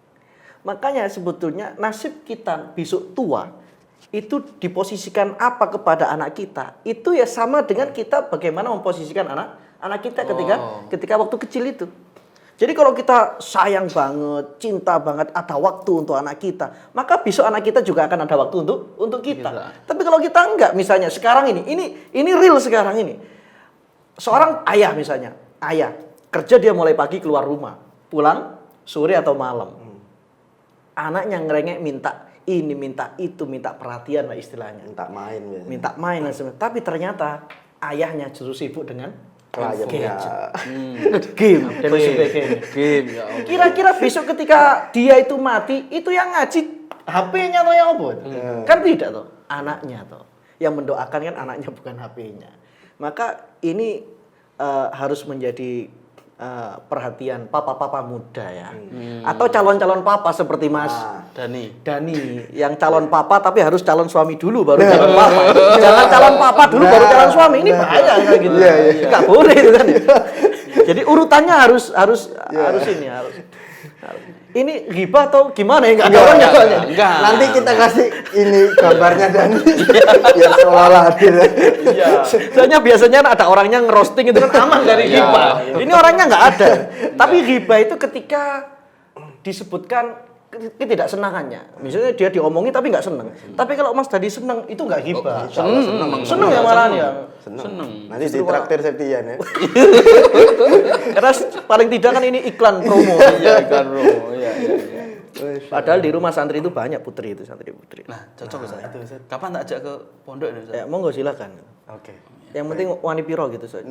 Makanya sebetulnya nasib kita besok tua itu diposisikan apa kepada anak kita, itu ya sama dengan kita bagaimana memposisikan anak kita ketika waktu kecil itu. Jadi kalau kita sayang banget, cinta banget, ada waktu untuk anak kita, maka besok anak kita juga akan ada waktu untuk kita. Tapi kalau kita enggak, misalnya sekarang ini real sekarang ini. Seorang ayah misalnya, kerja dia mulai pagi keluar rumah, pulang sore atau malam. Anaknya ngerengek minta ini, minta itu, minta perhatian lah istilahnya. Minta main dan sebagainya. Tapi ternyata ayahnya justru sibuk dengan gadget. Game dan sebagainya. Ya Allah. Kira-kira besok ketika dia itu mati, itu yang ngaji HP-nya atau yang apa? Kan tidak toh, anaknya toh. Yang mendoakan kan anaknya bukan HP-nya. Maka ini harus menjadi perhatian papa-papa muda ya. Atau calon-calon papa seperti Mas Dani yang calon papa tapi harus calon suami dulu baru calon papa. Jangan calon papa dulu baru calon suami. Ini bahaya kayak gitu. Enggak boleh itu kan ya. Jadi urutannya harus ini. Ini ghibah atau gimana ya? Nggak ada orangnya soalnya. Enggak. Nanti kita kasih ini gambarnya dan biar seolah-olah adil. Iya. Soalnya biasanya ada orangnya ngerosting itu kan aman dari Iya. ghibah. Ini orangnya nggak ada. Tapi ghibah itu ketika disebutkan ketidaksenangannya. Misalnya dia diomongin tapi nggak seneng. Tapi kalau Mas tadi seneng itu nggak ghibah. Seneng ya malahan ya. Seneng. Nanti ditraktir Septian ya. Karena paling tidak kan ini iklan promo. Iya, iklan promo. Iya. Padahal di rumah santri itu banyak putri itu santri putri. Nah, cocok Ustaz. Kapan tak ajak ke pondok ini Ustaz? Ya monggo silakan. Oke. Yang penting wani piro gitu Ustaz.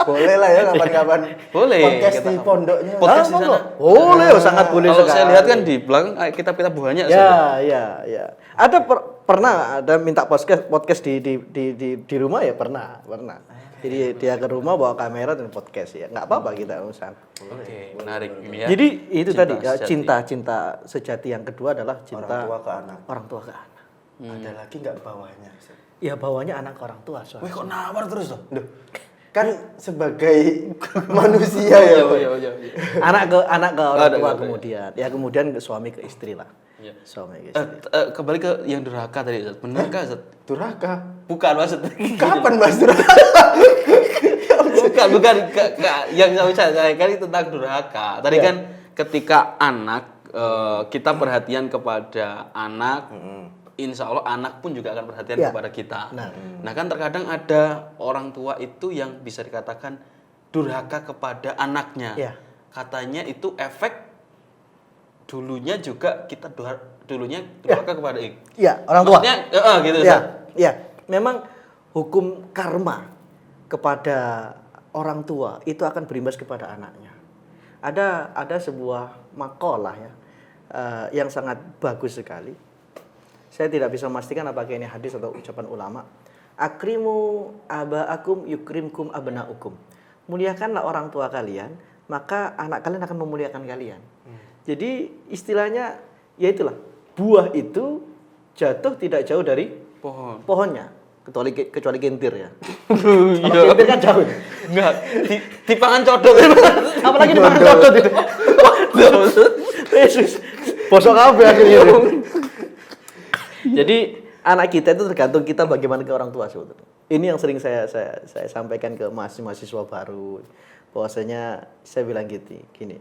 Boleh lah ya kapan-kapan. Boleh, Podcast kita di pondoknya. podcast di monggo. sana. Boleh, sangat boleh Kalau sekali. saya lihat kan di belakang kitab-kitab banyak Ustaz. Ya. Ada pernah ada minta podcast di rumah ya pernah. Jadi dia ke rumah bawa kamera dan podcast ya. Nggak apa-apa kita urusan. Oke, menarik ini ya. Jadi itu Cinta tadi ya, sejati. cinta sejati yang kedua adalah cinta Orang tua ke anak. orang tua ke anak. Ada lagi nggak bawahnya? Ya bawahnya anak ke orang tua. Wih, kok nawar terus toh? Duh, kan sebagai manusia ya. Iya. Anak ke orang Ada, tua ada. kemudian ke suami ke istri lah. Iya. Suami ke istri. Kembali ke yang durhaka tadi Ustaz. Benarkah Ustaz? Durhaka. Bukan maksud. Kapan Mas durhaka? bukan yang saya kan itu tentang durhaka. Tadi kan ketika anak kita perhatian kepada anak, insya Allah anak pun juga akan perhatian Ya. kepada kita. Nah. Nah kan terkadang ada orang tua itu yang bisa dikatakan durhaka kepada anaknya. Ya. Katanya itu efek dulunya juga kita dulunya durhaka kepada Iya, orang tua. Maksudnya, gitu. Ya, Ustaz. ya. Memang hukum karma kepada orang tua itu akan berimbas kepada anaknya. Ada sebuah makalah ya yang sangat bagus sekali. Saya tidak bisa memastikan apakah ini hadis atau ucapan ulama. Akrimu aba'akum yukrimkum abna'ukum. Muliakanlah orang tua kalian, maka anak kalian akan memuliakan kalian. Jadi istilahnya ya itulah, buah itu jatuh tidak jauh dari pohonnya, kecuali kentir ya. Kalau kentir kan jauh. Enggak, dipangan codot. Apalagi dimakan codot itu. Yesus, bosok kabeh akhirnya. Jadi anak kita itu tergantung kita bagaimana ke orang tua sebetulnya. Ini yang sering saya sampaikan ke mahasiswa baru. Bahwasanya saya bilang gini.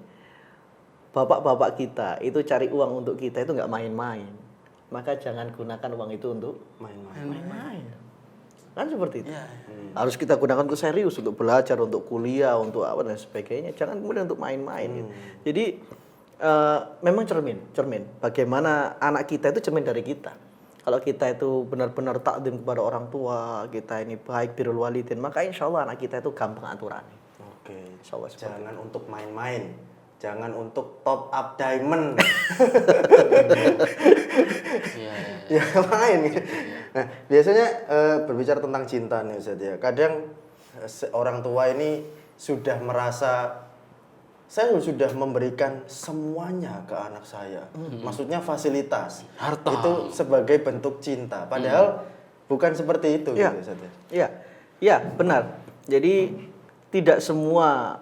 Bapak-bapak kita itu cari uang untuk kita itu nggak main-main. Maka jangan gunakan uang itu untuk main-main. Kan seperti itu. Harus kita gunakan untuk serius, untuk belajar, untuk kuliah, untuk apa dan sebagainya. Jangan kemudian untuk main-main. Gitu. Jadi memang cermin. Bagaimana anak kita itu cermin dari kita. Kalau kita itu benar-benar takdim kepada orang tua, kita ini baik birrul walidin, maka insya Allah anak kita itu gampang aturannya. Oke. Insya Allah seperti Jangan untuk main-main. Jangan untuk top up diamond. Ya main. Nah, biasanya berbicara tentang cinta nih Ustaz ya. Kadang orang tua ini sudah merasa saya sudah memberikan semuanya ke anak saya. Maksudnya fasilitas. Harta. Itu sebagai bentuk cinta. Padahal bukan seperti itu gitu Ustaz ya. Iya, benar. Jadi tidak semua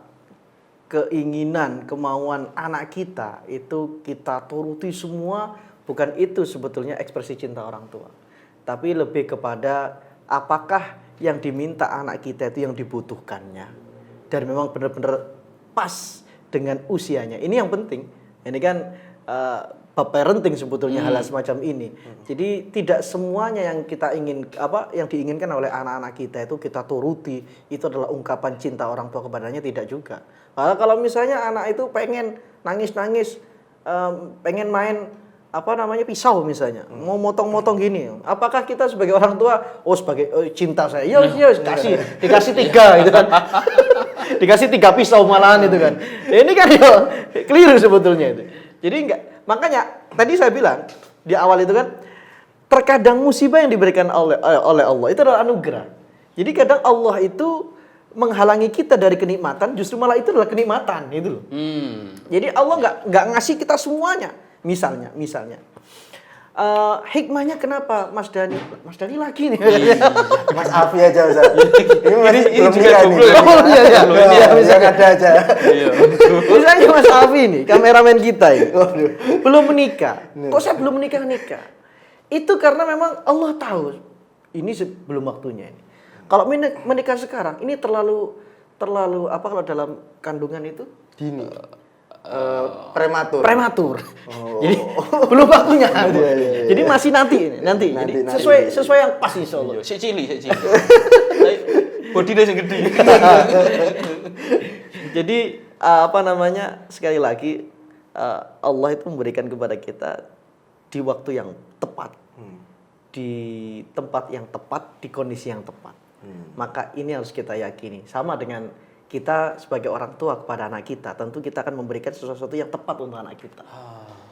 keinginan, kemauan anak kita itu kita turuti semua, bukan itu sebetulnya ekspresi cinta orang tua. Tapi lebih kepada apakah yang diminta anak kita itu yang dibutuhkannya. Dan memang benar-benar pas dengan usianya. Ini yang penting. Ini kan parenting sebetulnya hal semacam ini. Jadi tidak semuanya yang kita yang diinginkan oleh anak-anak kita itu kita turuti, itu adalah ungkapan cinta orang tua kepadanya, tidak juga. Kalau misalnya anak itu pengen nangis-nangis, pengen main pisau misalnya, mau motong-motong gini, apakah kita sebagai orang tua, sebagai cinta saya, dikasih 3 gitu kan, dikasih 3 pisau malahan itu kan, ini kan keliru sebetulnya itu. Jadi makanya tadi saya bilang di awal itu kan, terkadang musibah yang diberikan oleh Allah itu adalah anugerah. Jadi kadang Allah itu menghalangi kita dari kenikmatan, justru malah itu adalah kenikmatan gitu loh. Jadi Allah nggak ngasih kita semuanya. Misalnya Hikmahnya kenapa Mas Dani? Mas Dani lagi nih. Mas Afi aja Ustaz. Ini masih Ini belum juga nikah nih. jomblo ya? Oh iya iya. Loh, ini Ya, bisa ada aja. Iya. Misalnya Mas Afi nih, kameramen kita ini. Waduh. Belum menikah. Kok saya belum nikah? Itu karena memang Allah tahu ini sebelum waktunya ini. Kalau menikah sekarang ini terlalu apa kalau dalam kandungan itu? Dini. Prematur. Prematur. Jadi belum waktunya. Jadi masih nanti. Jadi Nanti. sesuai yang pas insyaallah. Si cili. Bodinya sing gede. Jadi sekali lagi Allah itu memberikan kepada kita di waktu yang tepat, di tempat yang tepat, di kondisi yang tepat. Maka ini harus kita yakini. Sama dengan kita sebagai orang tua kepada anak kita, tentu kita akan memberikan sesuatu yang tepat untuk anak kita.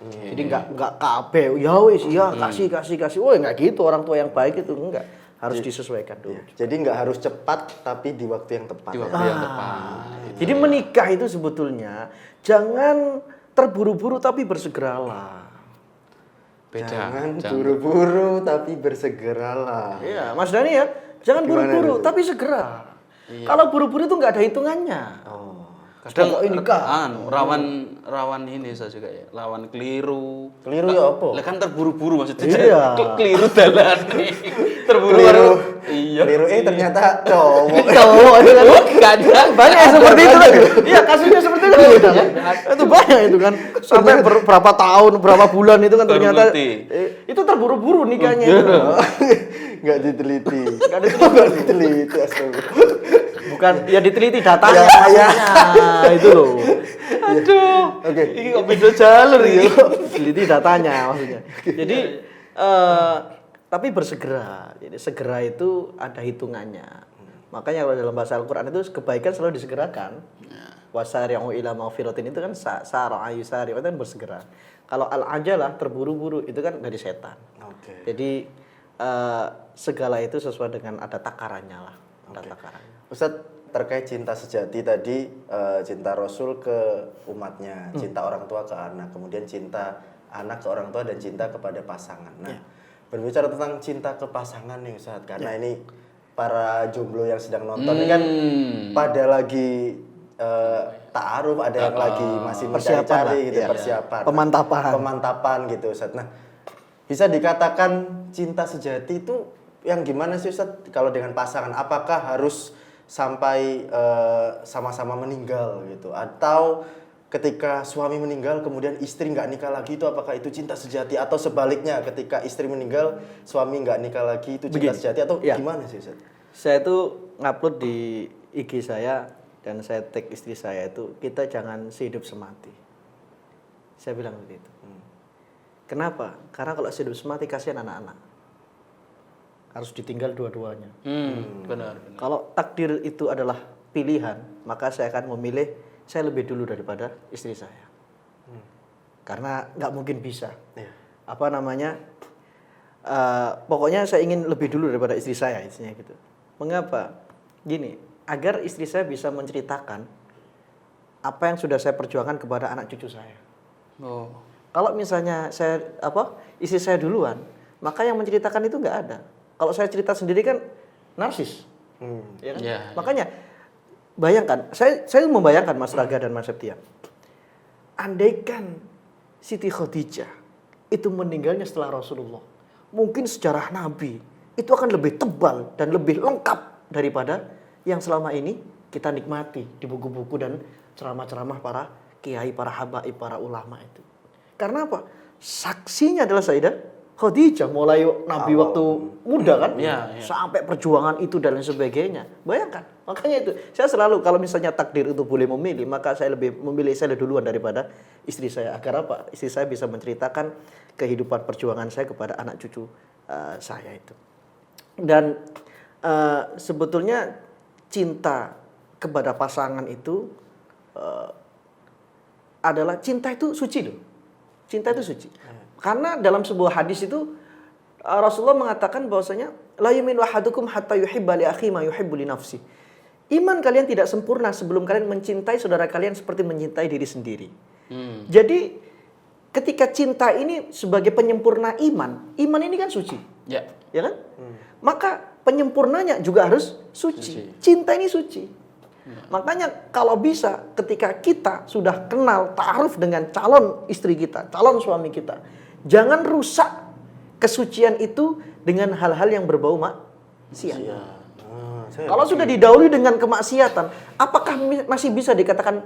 Jadi nggak kabeh, ya wis, ya kasih. Oh nggak gitu, orang tua yang baik itu enggak. Harus disesuaikan dulu. Jadi nggak harus cepat tapi di waktu yang tepat. Di waktu yang tepat. Jadi menikah itu sebetulnya jangan terburu-buru tapi bersegeralah. Beda. Jangan buru-buru tapi bersegeralah. Iya, Mas Dani ya, jangan Gimana buru-buru itu? tapi segera. Kalau buru-buru itu nggak ada hitungannya. Kadang Pokoknya nikah. rawan ini saya juga ya, rawan keliru. Keliru ya apa? Lah kan terburu-buru maksudnya. Iya. Keliru dalan. Keliru. Iya. Keliru ternyata cowok. Cowok itu kan Kadang banyak yang seperti itu kan. Iya, kasusnya seperti itu kan. Itu banyak itu kan. Sampai berapa tahun, berapa bulan itu kan Baru ternyata ngerti. itu terburu-buru nikahnya itu. Nggak diteliti. Nggak diteliti. Nggak diteliti, astagfirullah. Bukan ya diteliti datanya Ya, maksudnya. Itu loh. Aduh. Oke. Ini kok beda jalur ini. Teliti datanya maksudnya. Jadi tapi bersegera. Jadi segera itu ada hitungannya. Makanya kalau dalam bahasa Al-Qur'an itu kebaikan selalu disegerakan. Wasari'u ila maghfiratin itu kan sara'a yusari' itu kan bersegera. Kalau al-ajalah terburu-buru itu kan dari setan. Oke. Jadi segala itu sesuai dengan ada takarannya lah. Ada takarannya. Ustadz, terkait cinta sejati tadi, cinta Rasul ke umatnya, cinta orang tua ke anak, kemudian cinta anak ke orang tua dan cinta kepada pasangan. Nah, berbicara tentang cinta ke pasangan nih Ustadz, karena ini para jomblo yang sedang nonton ini kan pada lagi ta'aruf, ada yang lagi masih mencari-cari gitu, persiapan. Pemantapan gitu Ustadz. Nah, bisa dikatakan cinta sejati itu yang gimana sih Ustadz kalau dengan pasangan? Apakah harus sampai sama-sama meninggal gitu, atau ketika suami meninggal kemudian istri nggak nikah lagi, itu apakah itu cinta sejati, atau sebaliknya ketika istri meninggal suami nggak nikah lagi itu cinta sejati, atau gimana sih Ustaz? Saya itu ngupload di IG saya dan saya tag istri saya itu, kita jangan sehidup semati. Saya bilang seperti itu. Kenapa? Karena kalau sehidup semati kasihan anak-anak. Harus ditinggal dua-duanya. Benar. Kalau takdir itu adalah pilihan, maka saya akan memilih saya lebih dulu daripada istri saya. Karena nggak mungkin bisa. Pokoknya saya ingin lebih dulu daripada istri saya, isinya gitu. Mengapa? Gini, agar istri saya bisa menceritakan apa yang sudah saya perjuangkan kepada anak cucu saya. Kalau misalnya istri saya duluan, maka yang menceritakan itu nggak ada. Kalau saya cerita sendiri kan narsis, ya kan? Makanya bayangkan, saya membayangkan Mas Raga dan Mas Septian, andaikan Siti Khadijah itu meninggalnya setelah Rasulullah, mungkin sejarah Nabi itu akan lebih tebal dan lebih lengkap daripada yang selama ini kita nikmati di buku-buku dan ceramah-ceramah para kiai, para habaib, para ulama itu. Karena apa? Saksinya adalah Sayyidah Khadijah, mulai Nabi waktu muda kan, sampai perjuangan itu dan lain sebagainya. Bayangkan, makanya itu. Saya selalu kalau misalnya takdir itu boleh memilih, maka saya lebih memilih saya duluan daripada istri saya. Agar apa? Istri saya bisa menceritakan kehidupan perjuangan saya kepada anak cucu saya itu. Dan sebetulnya cinta kepada pasangan itu adalah cinta itu suci loh. Cinta itu suci. Karena dalam sebuah hadis itu Rasulullah mengatakan bahwasanya la yu'minu ahadukum hatta yuhibba li akhihi ma yuhibbu li nafsi. Iman kalian tidak sempurna sebelum kalian mencintai saudara kalian seperti mencintai diri sendiri. Jadi ketika cinta ini sebagai penyempurna iman, iman ini kan suci, Ya. ya kan? Maka penyempurnanya juga harus suci. Cinta ini suci. Makanya kalau bisa ketika kita sudah kenal ta'aruf dengan calon istri kita, calon suami kita, jangan rusak kesucian itu dengan hal-hal yang berbau maksiat. Kalau sudah didahului dengan kemaksiatan, apakah masih bisa dikatakan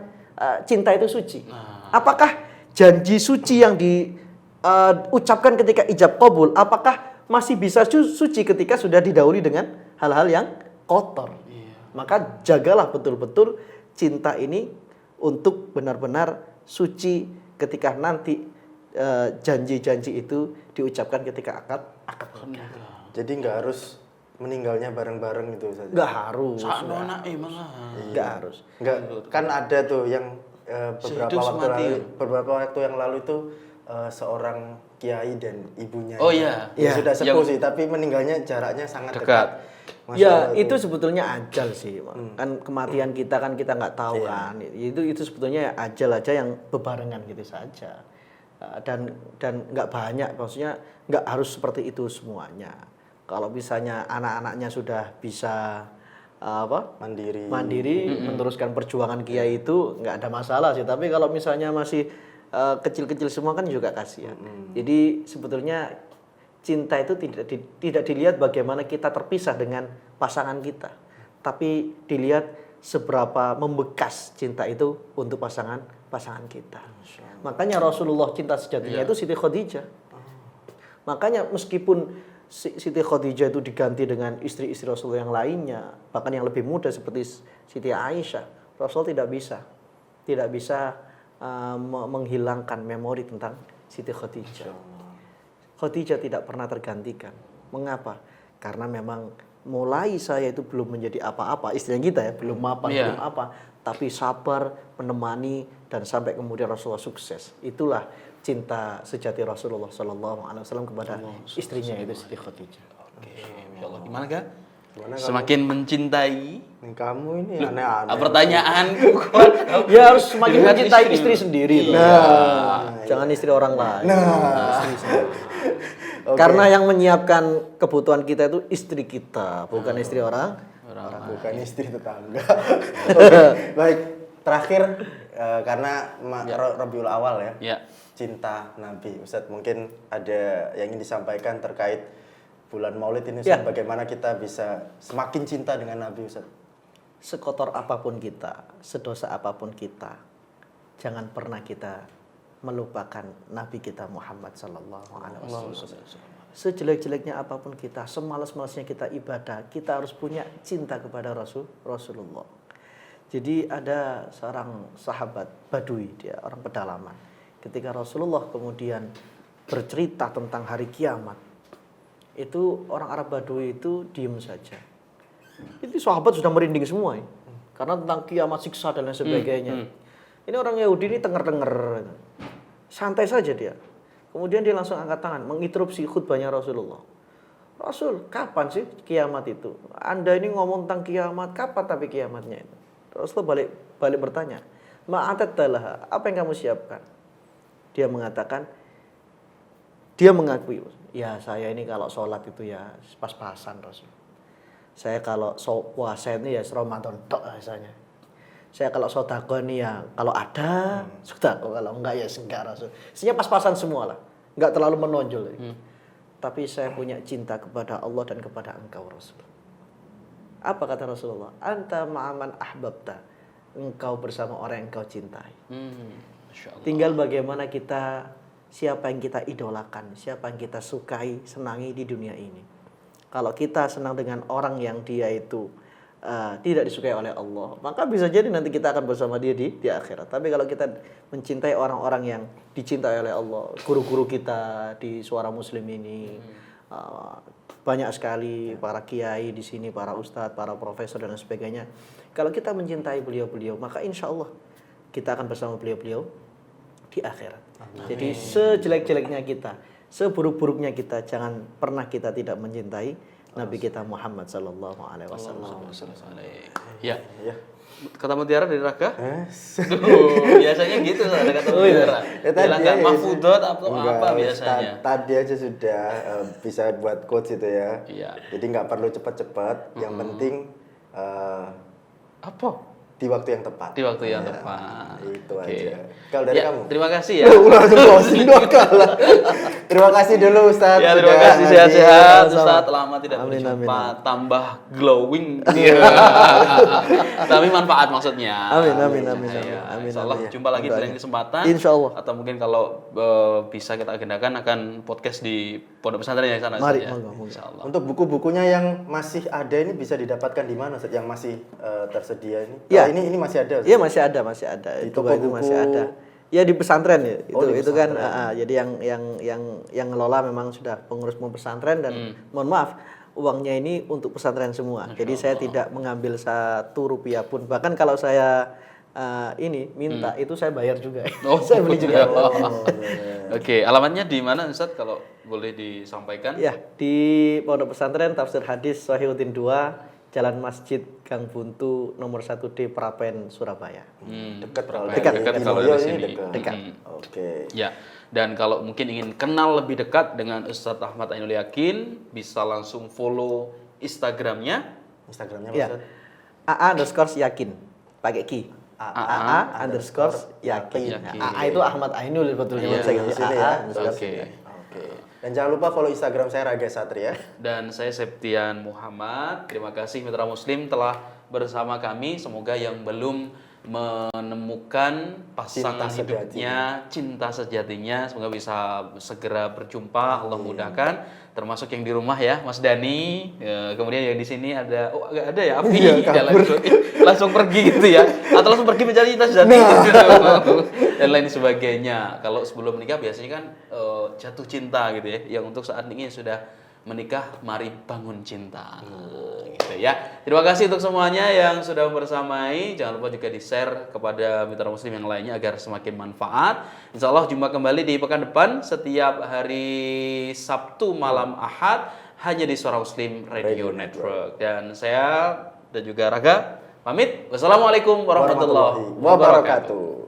cinta itu suci? Apakah janji suci yang diucapkan ketika ijab qabul, apakah masih bisa suci ketika sudah didahului dengan hal-hal yang kotor? Maka jagalah betul-betul cinta ini untuk benar-benar suci ketika nanti janji-janji itu diucapkan ketika akad nikah. Jadi nggak harus meninggalnya bareng-bareng gitu saja. Nggak harus. Nggak harus. Nggak, kan ada tuh yang beberapa waktu yang lalu itu seorang kiai dan ibunya sudah sepuh sih, tapi meninggalnya jaraknya sangat dekat. Ya itu sebetulnya ajal sih, kan kematian kita kan kita nggak tahu kan, itu sebetulnya ajal aja yang bebarengan gitu saja, dan nggak banyak, maksudnya nggak harus seperti itu semuanya. Kalau misalnya anak-anaknya sudah bisa mandiri meneruskan perjuangan kiai itu nggak ada masalah sih, tapi kalau misalnya masih kecil-kecil semua kan juga kasihan. Jadi sebetulnya cinta itu tidak dilihat bagaimana kita terpisah dengan pasangan kita, tapi dilihat seberapa membekas cinta itu untuk pasangan kita. Makanya Rasulullah cinta sejatinya itu Siti Khadijah. Makanya meskipun Siti Khadijah itu diganti dengan istri-istri Rasulullah yang lainnya, bahkan yang lebih muda seperti Siti Aisyah, Rasul tidak bisa menghilangkan memori tentang Siti Khadijah. Khadijah tidak pernah tergantikan. Mengapa? Karena memang mulai saya itu belum menjadi apa-apa, istilah kita ya, belum mapan, belum apa, tapi sabar, menemani, dan sampai kemudian Rasulullah sukses. Itulah cinta sejati Rasulullah SAW kepada istrinya itu Siti Khadijah. Oke, Masya Allah. Gimana Kak? Semakin mencintai kamu ini aneh-aneh. Pertanyaanku ya harus semakin mencintai istri sendiri loh. Jangan istri orang lain. Istri sendiri. Karena yang menyiapkan kebutuhan kita itu istri kita, bukan istri orang bukan istri tetangga. Baik, terakhir karena Rabiul Awal ya. Cinta Nabi. Ustadz, mungkin ada yang ingin disampaikan terkait bulan Maulid ini, bagaimana kita bisa semakin cinta dengan Nabi, Ustaz? Sekotor apapun kita, sedosa apapun kita, jangan pernah kita melupakan Nabi kita Muhammad sallallahu alaihi wasallam. Sejelek-jeleknya apapun kita, semalas-malasnya kita ibadah, kita harus punya cinta kepada Rasulullah. Jadi ada seorang sahabat Badui, dia orang pedalaman. Ketika Rasulullah kemudian bercerita tentang hari kiamat, itu orang Arab Badui itu diem saja. Itu sahabat sudah merinding semua ya. Karena tentang kiamat, siksa dan lain sebagainya. Ini orang Yahudi ini tenger-tenger. Santai saja dia. Kemudian dia langsung angkat tangan, menginterupsi khutbahnya Rasulullah. Rasul, kapan sih kiamat itu? Anda ini ngomong tentang kiamat, kapan tapi kiamatnya itu? Rasulullah balik bertanya, ma'atattalah, apa yang kamu siapkan? Dia mengakui, ya saya ini kalau sholat itu ya pas-pasan Rasul. Saya kalau puasa ini ya Ramadan tok rasanya. Saya kalau sedekah ini ya kalau ada sedekah, kalau enggak ya enggak Rasul. Isinya pas-pasan semua lah, enggak terlalu menonjol. Tapi saya punya cinta kepada Allah dan kepada engkau Rasul. Apa kata Rasulullah? Anta ma'aman ahbabta. Engkau bersama orang yang engkau cintai. Tinggal bagaimana kita, siapa yang kita idolakan, siapa yang kita sukai, senangi di dunia ini. Kalau kita senang dengan orang yang dia itu tidak disukai oleh Allah, maka bisa jadi nanti kita akan bersama dia di akhirat. Tapi kalau kita mencintai orang-orang yang dicintai oleh Allah, guru-guru kita di Suara Muslim ini, banyak sekali para kiai di sini, para ustadz, para profesor dan sebagainya. Kalau kita mencintai beliau-beliau, maka insya Allah kita akan bersama beliau-beliau di akhirat. Jadi sejelek-jeleknya kita, seburuk-buruknya kita, jangan pernah kita tidak mencintai Nabi kita Muhammad sallallahu alaihi wasallam. Ya. Kata mutiara dari Raga? Eh, Duh, biasanya gitu ada kata mutiara. Ya, tadi Bilangan ya, mahfudot atau enggak, apa biasanya? Tadi aja sudah bisa buat quotes itu ya. Iya. Jadi nggak perlu cepat-cepat, yang penting Apa? di waktu yang tepat. Di waktu yang tepat. Itu Oke. aja. Kalau dari Ya, kamu? terima kasih ya. Langsung closing 2 kali. Terima kasih dulu Ustaz. Ya, terima sudah kasih hadir. sehat-sehat. Sama-sama. Ustaz lama tidak Amin, berjumpa, amin. tambah glowing. Iya. Tapi manfaat maksudnya. Amin, amin, amin, Iya, amin, Insyaallah amin. jumpa lagi di lain Doanya. kesempatan. Insyaallah. Atau mungkin kalau bisa kita agendakan akan podcast di pondok pesantren yang sana. Mari, Ustaz, ya. monggo, monggo. Insyaallah. Untuk buku-bukunya yang masih ada ini bisa didapatkan di mana Ustaz? Yang masih tersedia ini? Iya. Ini masih ada Ustaz? Iya masih ada. Di Itu toko itu buku. masih ada. Ya di pesantren ya. Oh, di Itu kan pesantren. jadi yang ngelola memang sudah pengurus pesantren dan mohon maaf uangnya ini untuk pesantren semua. Jadi saya tidak mengambil 1 rupiah pun. Bahkan kalau saya ini minta itu saya bayar juga. Oh, saya beli juga. Oke, alamatnya di mana Ustaz kalau boleh disampaikan? Ya, di Pondok Pesantren Tafsir Hadis Swahiuddin 2, Jalan Masjid Gang Buntu nomor 1D Prapen Surabaya. Dekat kalau Dekat dari kalau Limoyo dari ini sini. dekat. Dekat. Oke. Ya, dan kalau mungkin ingin kenal lebih dekat dengan Ustadz Ahmad Ainul Yakin, bisa langsung follow Instagramnya. Instagramnya Ya. Ustaz? AA_yakin pakai ki. AA_yakin. Yakin. AA itu Ahmad Ainul sebetulnya. Iya, Saya di ganti sini AA. ya. Oke. Oke. Dan jangan lupa follow Instagram saya Raga Satria. Dan saya Septian Muhammad. Terima kasih Mitra Muslim telah bersama kami. Semoga yang belum menemukan pasangan Cinta hidupnya, cinta sejatinya, semoga bisa segera berjumpa. Allah mudahkan. Termasuk yang di rumah ya, Mas Dani. Ya, kemudian yang di sini ada, oh nggak ada ya, Api. Dia langsung pergi gitu ya, atau langsung pergi mencari cinta sejati dan lain sebagainya. Kalau sebelum menikah biasanya kan jatuh cinta gitu ya. Yang untuk saat ini sudah menikah, mari bangun cinta. Gitu ya. Terima kasih untuk semuanya yang sudah bersamai. Jangan lupa juga di-share kepada mitra muslim yang lainnya agar semakin manfaat. Insya Allah jumpa kembali di pekan depan setiap hari Sabtu malam Ahad hanya di Suara Muslim Radio Network. Dan saya dan juga Raga pamit. Wassalamualaikum warahmatullahi wabarakatuh.